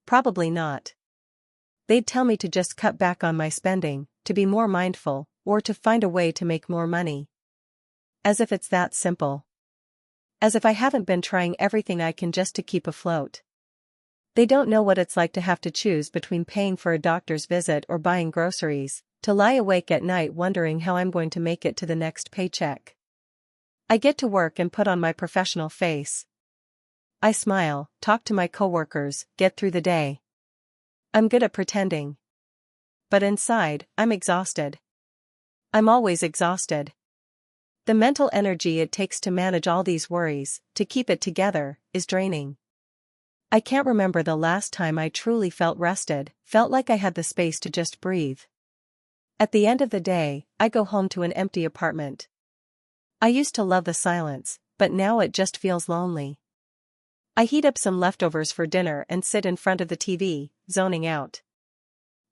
Probably not. They'd tell me to just cut back on my spending, to be more mindful, or to find a way to make more money. As if it's that simple. As if I haven't been trying everything I can just to keep afloat. They don't know what it's like to have to choose between paying for a doctor's visit or buying groceries, to lie awake at night wondering how I'm going to make it to the next paycheck. I get to work and put on my professional face. I smile, talk to my coworkers, get through the day. I'm good at pretending. But inside, I'm exhausted. I'm always exhausted. The mental energy it takes to manage all these worries, to keep it together, is draining. I can't remember the last time I truly felt rested, felt like I had the space to just breathe. At the end of the day, I go home to an empty apartment. I used to love the silence, but now it just feels lonely. I heat up some leftovers for dinner and sit in front of the TV, zoning out.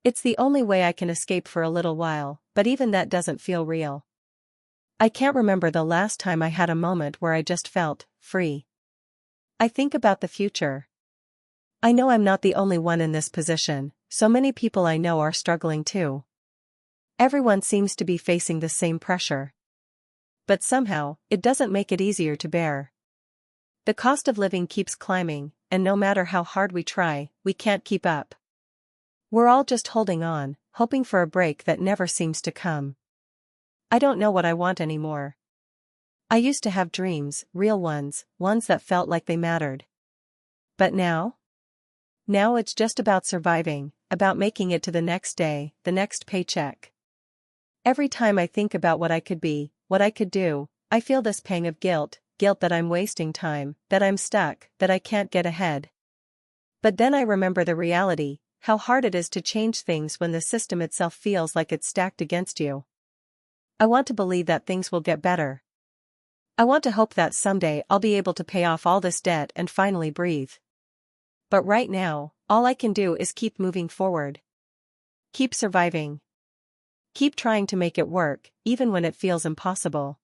It's the only way I can escape for a little while, but even that doesn't feel real. I can't remember the last time I had a moment where I just felt free. I think about the future. I know I'm not the only one in this position, so many people I know are struggling too. Everyone seems to be facing the same pressure. But somehow, it doesn't make it easier to bear. The cost of living keeps climbing, and no matter how hard we try, we can't keep up. We're all just holding on, hoping for a break that never seems to come. I don't know what I want anymore. I used to have dreams, real ones, ones that felt like they mattered. But now? Now it's just about surviving, about making it to the next day, the next paycheck. Every time I think about what I could be, what I could do, I feel this pang of guilt that I'm wasting time, that I'm stuck, that I can't get ahead. But then I remember the reality, how hard it is to change things when the system itself feels like it's stacked against you. I want to believe that things will get better. I want to hope that someday I'll be able to pay off all this debt and finally breathe. But right now, all I can do is keep moving forward. Keep surviving. Keep trying to make it work, even when it feels impossible.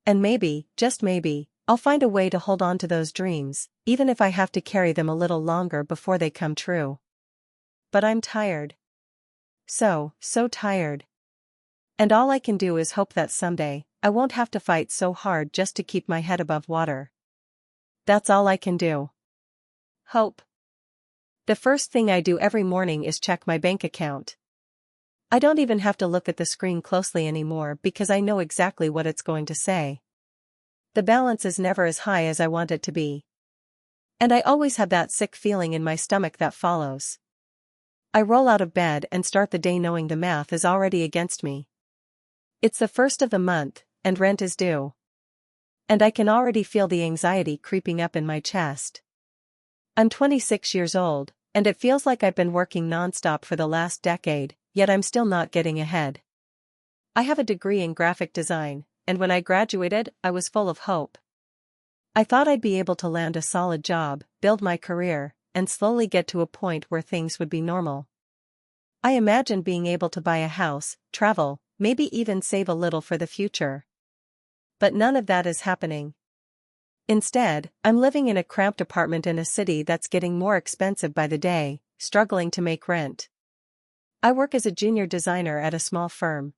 And maybe, just maybe, I'll find a way to hold on to those dreams, even if I have to carry them a little longer before they come true. But I'm tired. So tired. And all I can do is hope that someday, I won't have to fight so hard just to keep my head above water. That's all I can do. Hope. The first thing I do every morning is check my bank account. I don't even have to look at the screen closely anymore because I know exactly what it's going to say. The balance is never as high as I want it to be. And I always have that sick feeling in my stomach that follows. I roll out of bed and start the day knowing the math is already against me. It's the first of the month, and rent is due. And I can already feel the anxiety creeping up in my chest. I'm 26 years old, and it feels like I've been working nonstop for the last decade, yet I'm still not getting ahead. I have a degree in graphic design, and when I graduated, I was full of hope. I thought I'd be able to land a solid job, build my career, and slowly get to a point where things would be normal. I imagined being able to buy a house, travel, maybe even save a little for the future. But none of that is happening. Instead, I'm living in a cramped apartment in a city that's getting more expensive by the day, struggling to make rent. I work as a junior designer at a small firm.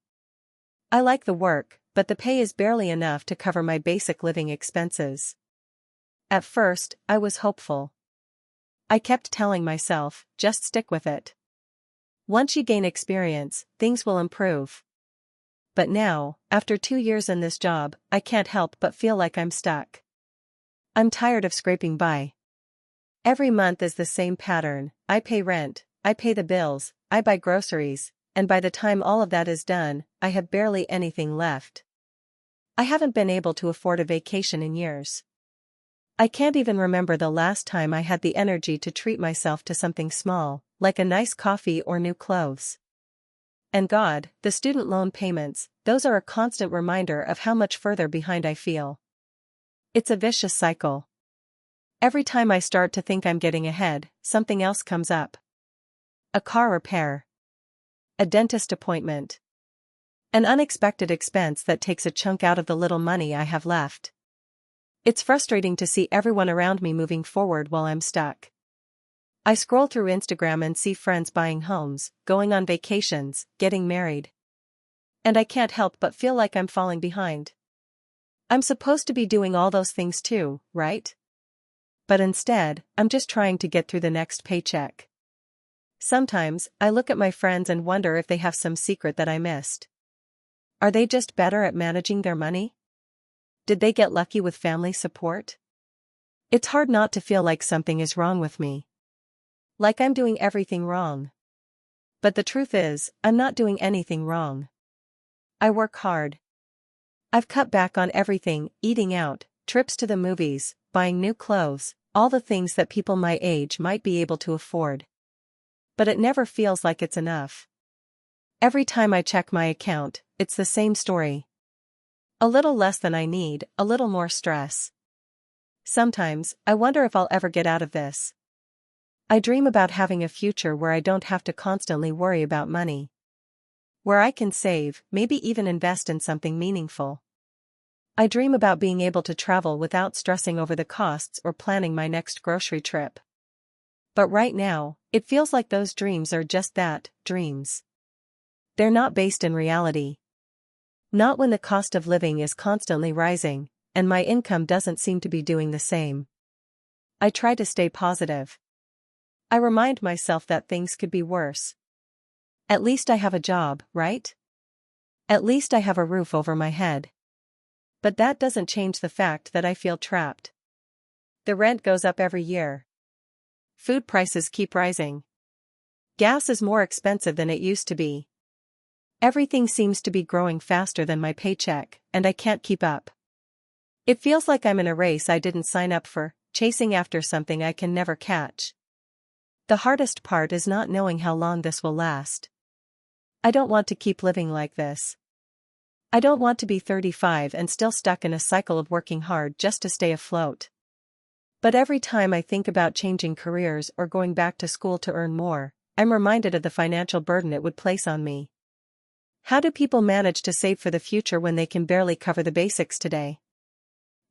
I like the work, but the pay is barely enough to cover my basic living expenses. At first, I was hopeful. I kept telling myself, just stick with it. Once you gain experience, things will improve. But now, after 2 years in this job, I can't help but feel like I'm stuck. I'm tired of scraping by. Every month is the same pattern. I pay rent, I pay the bills, I buy groceries, and by the time all of that is done, I have barely anything left. I haven't been able to afford a vacation in years. I can't even remember the last time I had the energy to treat myself to something small, like a nice coffee or new clothes. And God, the student loan payments, those are a constant reminder of how much further behind I feel. It's a vicious cycle. Every time I start to think I'm getting ahead, something else comes up. A car repair. A dentist appointment. An unexpected expense that takes a chunk out of the little money I have left. It's frustrating to see everyone around me moving forward while I'm stuck. I scroll through Instagram and see friends buying homes, going on vacations, getting married. And I can't help but feel like I'm falling behind. I'm supposed to be doing all those things too, right? But instead, I'm just trying to get through the next paycheck. Sometimes, I look at my friends and wonder if they have some secret that I missed. Are they just better at managing their money? Did they get lucky with family support? It's hard not to feel like something is wrong with me. Like I'm doing everything wrong. But the truth is, I'm not doing anything wrong. I work hard. I've cut back on everything, eating out, trips to the movies, buying new clothes, all the things that people my age might be able to afford. But it never feels like it's enough. Every time I check my account, it's the same story. A little less than I need, a little more stress. Sometimes, I wonder if I'll ever get out of this. I dream about having a future where I don't have to constantly worry about money. Where I can save, maybe even invest in something meaningful. I dream about being able to travel without stressing over the costs or planning my next grocery trip. But right now, it feels like those dreams are just that, dreams. They're not based in reality. Not when the cost of living is constantly rising, and my income doesn't seem to be doing the same. I try to stay positive. I remind myself that things could be worse. At least I have a job, right? At least I have a roof over my head. But that doesn't change the fact that I feel trapped. The rent goes up every year. Food prices keep rising. Gas is more expensive than it used to be. Everything seems to be growing faster than my paycheck, and I can't keep up. It feels like I'm in a race I didn't sign up for, chasing after something I can never catch. The hardest part is not knowing how long this will last. I don't want to keep living like this. I don't want to be 35 and still stuck in a cycle of working hard just to stay afloat. But every time I think about changing careers or going back to school to earn more, I'm reminded of the financial burden it would place on me. How do people manage to save for the future when they can barely cover the basics today?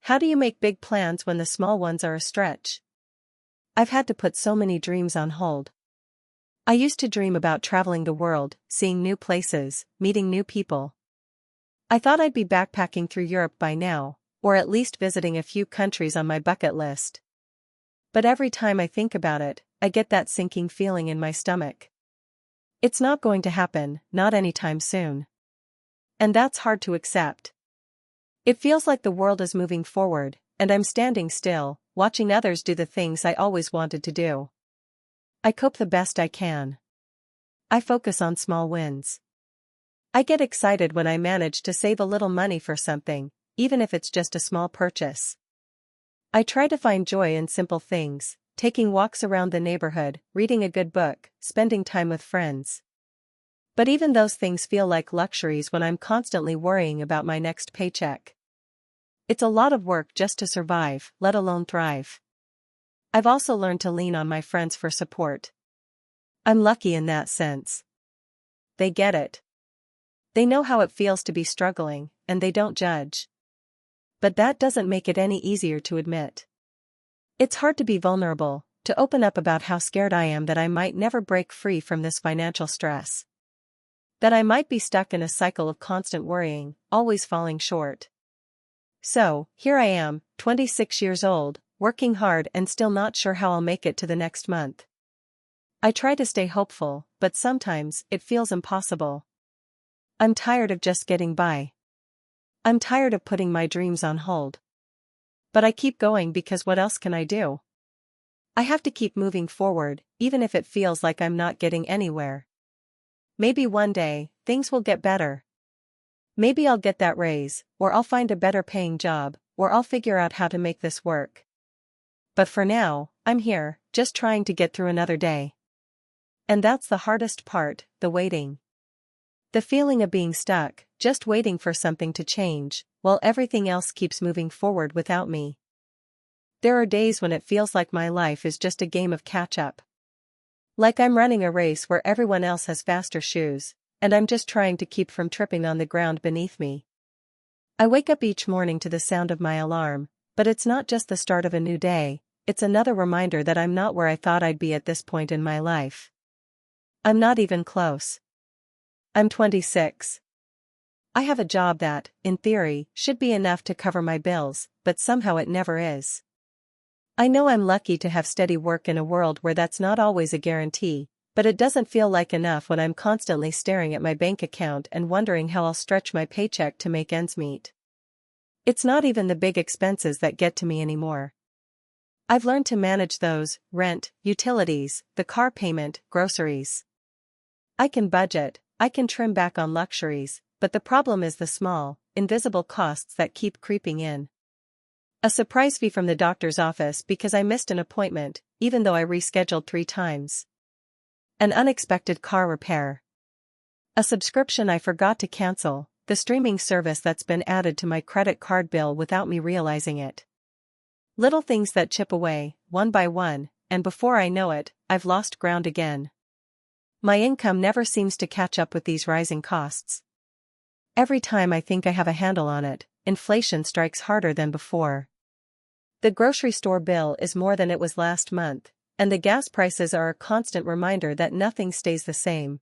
How do you make big plans when the small ones are a stretch? I've had to put so many dreams on hold. I used to dream about traveling the world, seeing new places, meeting new people. I thought I'd be backpacking through Europe by now, or at least visiting a few countries on my bucket list. But every time I think about it, I get that sinking feeling in my stomach. It's not going to happen, not anytime soon. And that's hard to accept. It feels like the world is moving forward, and I'm standing still, watching others do the things I always wanted to do. I cope the best I can. I focus on small wins. I get excited when I manage to save a little money for something, even if it's just a small purchase. I try to find joy in simple things, taking walks around the neighborhood, reading a good book, spending time with friends. But even those things feel like luxuries when I'm constantly worrying about my next paycheck. It's a lot of work just to survive, let alone thrive. I've also learned to lean on my friends for support. I'm lucky in that sense. They get it. They know how it feels to be struggling, and they don't judge. But that doesn't make it any easier to admit. It's hard to be vulnerable, to open up about how scared I am that I might never break free from this financial stress. That I might be stuck in a cycle of constant worrying, always falling short. So, here I am, 26 years old, working hard and still not sure how I'll make it to the next month. I try to stay hopeful, but sometimes it feels impossible. I'm tired of just getting by. I'm tired of putting my dreams on hold. But I keep going because what else can I do? I have to keep moving forward, even if it feels like I'm not getting anywhere. Maybe one day, things will get better. Maybe I'll get that raise, or I'll find a better paying job, or I'll figure out how to make this work. But for now, I'm here, just trying to get through another day. And that's the hardest part, the waiting. The feeling of being stuck, just waiting for something to change, while everything else keeps moving forward without me. There are days when it feels like my life is just a game of catch-up. Like I'm running a race where everyone else has faster shoes, and I'm just trying to keep from tripping on the ground beneath me. I wake up each morning to the sound of my alarm, but it's not just the start of a new day, it's another reminder that I'm not where I thought I'd be at this point in my life. I'm not even close. I'm 26. I have a job that, in theory, should be enough to cover my bills, but somehow it never is. I know I'm lucky to have steady work in a world where that's not always a guarantee, but it doesn't feel like enough when I'm constantly staring at my bank account and wondering how I'll stretch my paycheck to make ends meet. It's not even the big expenses that get to me anymore. I've learned to manage those: rent, utilities, the car payment, groceries. I can budget, I can trim back on luxuries, but the problem is the small, invisible costs that keep creeping in. A surprise fee from the doctor's office because I missed an appointment, even though I rescheduled 3 times. An unexpected car repair. A subscription I forgot to cancel, the streaming service that's been added to my credit card bill without me realizing it. Little things that chip away, one by one, and before I know it, I've lost ground again. My income never seems to catch up with these rising costs. Every time I think I have a handle on it, inflation strikes harder than before. The grocery store bill is more than it was last month, and the gas prices are a constant reminder that nothing stays the same.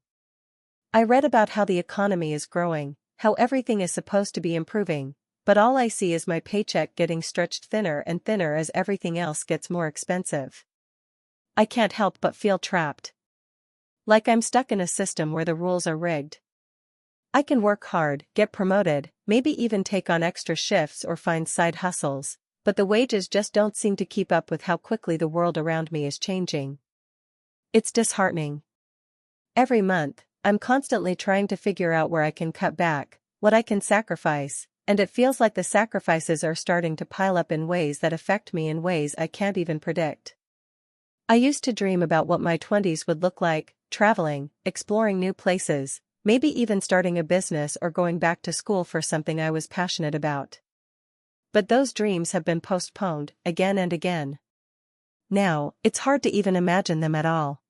I read about how the economy is growing, how everything is supposed to be improving, but all I see is my paycheck getting stretched thinner and thinner as everything else gets more expensive. I can't help but feel trapped. Like I'm stuck in a system where the rules are rigged. I can work hard, get promoted, maybe even take on extra shifts or find side hustles, but the wages just don't seem to keep up with how quickly the world around me is changing. It's disheartening. Every month, I'm constantly trying to figure out where I can cut back, what I can sacrifice, and it feels like the sacrifices are starting to pile up in ways that affect me in ways I can't even predict. I used to dream about what my 20s would look like, traveling, exploring new places, maybe even starting a business or going back to school for something I was passionate about. But those dreams have been postponed, again and again. Now, it's hard to even imagine them at all.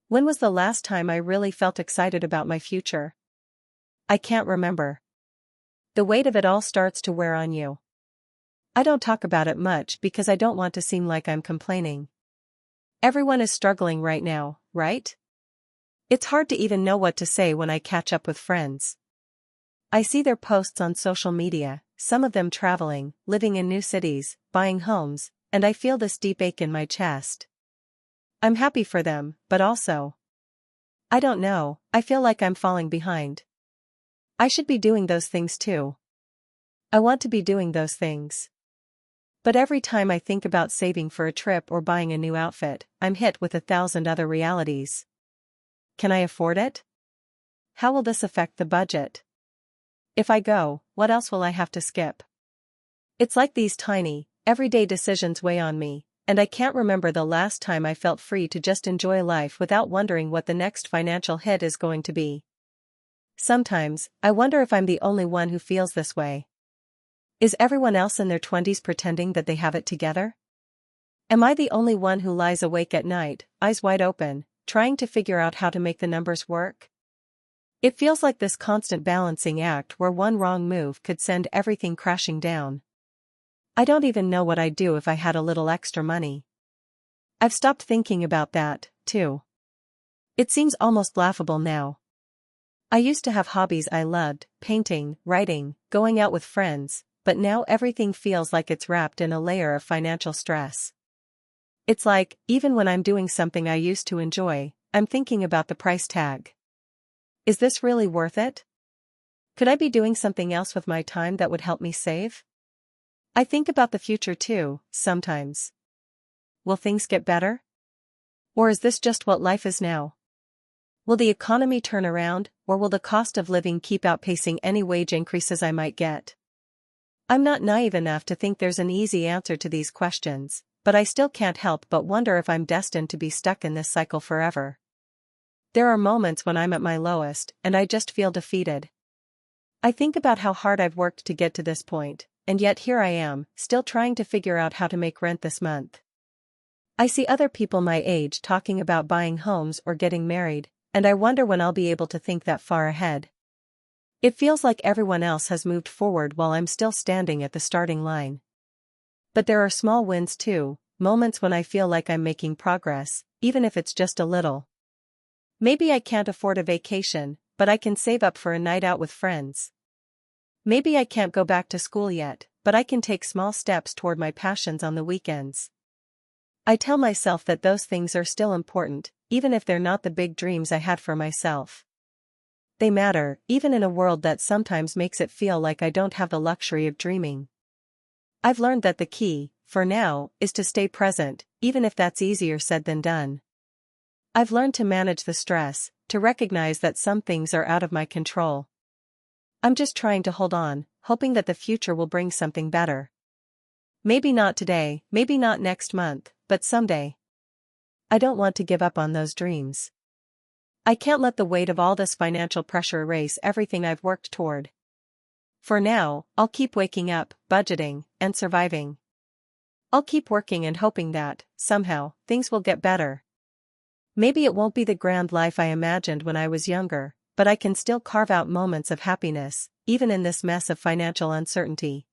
When was the last time I really felt excited about my future? I can't remember. The weight of it all starts to wear on you. I don't talk about it much because I don't want to seem like I'm complaining. Everyone is struggling right now, right? It's hard to even know what to say when I catch up with friends. I see their posts on social media, some of them traveling, living in new cities, buying homes, and I feel this deep ache in my chest. I'm happy for them, but also, I don't know, I feel like I'm falling behind. I should be doing those things too. I want to be doing those things. But every time I think about saving for a trip or buying a new outfit, I'm hit with 1,000 other realities. Can I afford it? How will this affect the budget? If I go, what else will I have to skip? It's like these tiny, everyday decisions weigh on me, and I can't remember the last time I felt free to just enjoy life without wondering what the next financial hit is going to be. Sometimes, I wonder if I'm the only one who feels this way. Is everyone else in their 20s pretending that they have it together? Am I the only one who lies awake at night, eyes wide open, trying to figure out how to make the numbers work? It feels like this constant balancing act where one wrong move could send everything crashing down. I don't even know what I'd do if I had a little extra money. I've stopped thinking about that, too. It seems almost laughable now. I used to have hobbies I loved, painting, writing, going out with friends, but now everything feels like it's wrapped in a layer of financial stress. It's like, even when I'm doing something I used to enjoy, I'm thinking about the price tag. Is this really worth it? Could I be doing something else with my time that would help me save? I think about the future too, sometimes. Will things get better? Or is this just what life is now? Will the economy turn around, or will the cost of living keep outpacing any wage increases I might get? I'm not naive enough to think there's an easy answer to these questions, but I still can't help but wonder if I'm destined to be stuck in this cycle forever. There are moments when I'm at my lowest, and I just feel defeated. I think about how hard I've worked to get to this point, and yet here I am, still trying to figure out how to make rent this month. I see other people my age talking about buying homes or getting married, and I wonder when I'll be able to think that far ahead. It feels like everyone else has moved forward while I'm still standing at the starting line. But there are small wins too, moments when I feel like I'm making progress, even if it's just a little. Maybe I can't afford a vacation, but I can save up for a night out with friends. Maybe I can't go back to school yet, but I can take small steps toward my passions on the weekends. I tell myself that those things are still important, even if they're not the big dreams I had for myself. They matter, even in a world that sometimes makes it feel like I don't have the luxury of dreaming. I've learned that the key, for now, is to stay present, even if that's easier said than done. I've learned to manage the stress, to recognize that some things are out of my control. I'm just trying to hold on, hoping that the future will bring something better. Maybe not today, maybe not next month, but someday. I don't want to give up on those dreams. I can't let the weight of all this financial pressure erase everything I've worked toward. For now, I'll keep waking up, budgeting, and surviving. I'll keep working and hoping that, somehow, things will get better. Maybe it won't be the grand life I imagined when I was younger, but I can still carve out moments of happiness, even in this mess of financial uncertainty.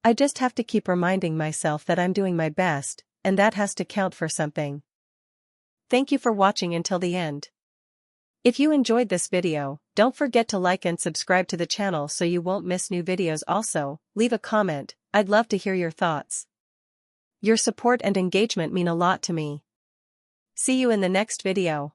I just have to keep reminding myself that I'm doing my best, and that has to count for something. Thank you for watching until the end. If you enjoyed this video, don't forget to like and subscribe to the channel so you won't miss new videos. Also, leave a comment, I'd love to hear your thoughts. Your support and engagement mean a lot to me. See you in the next video.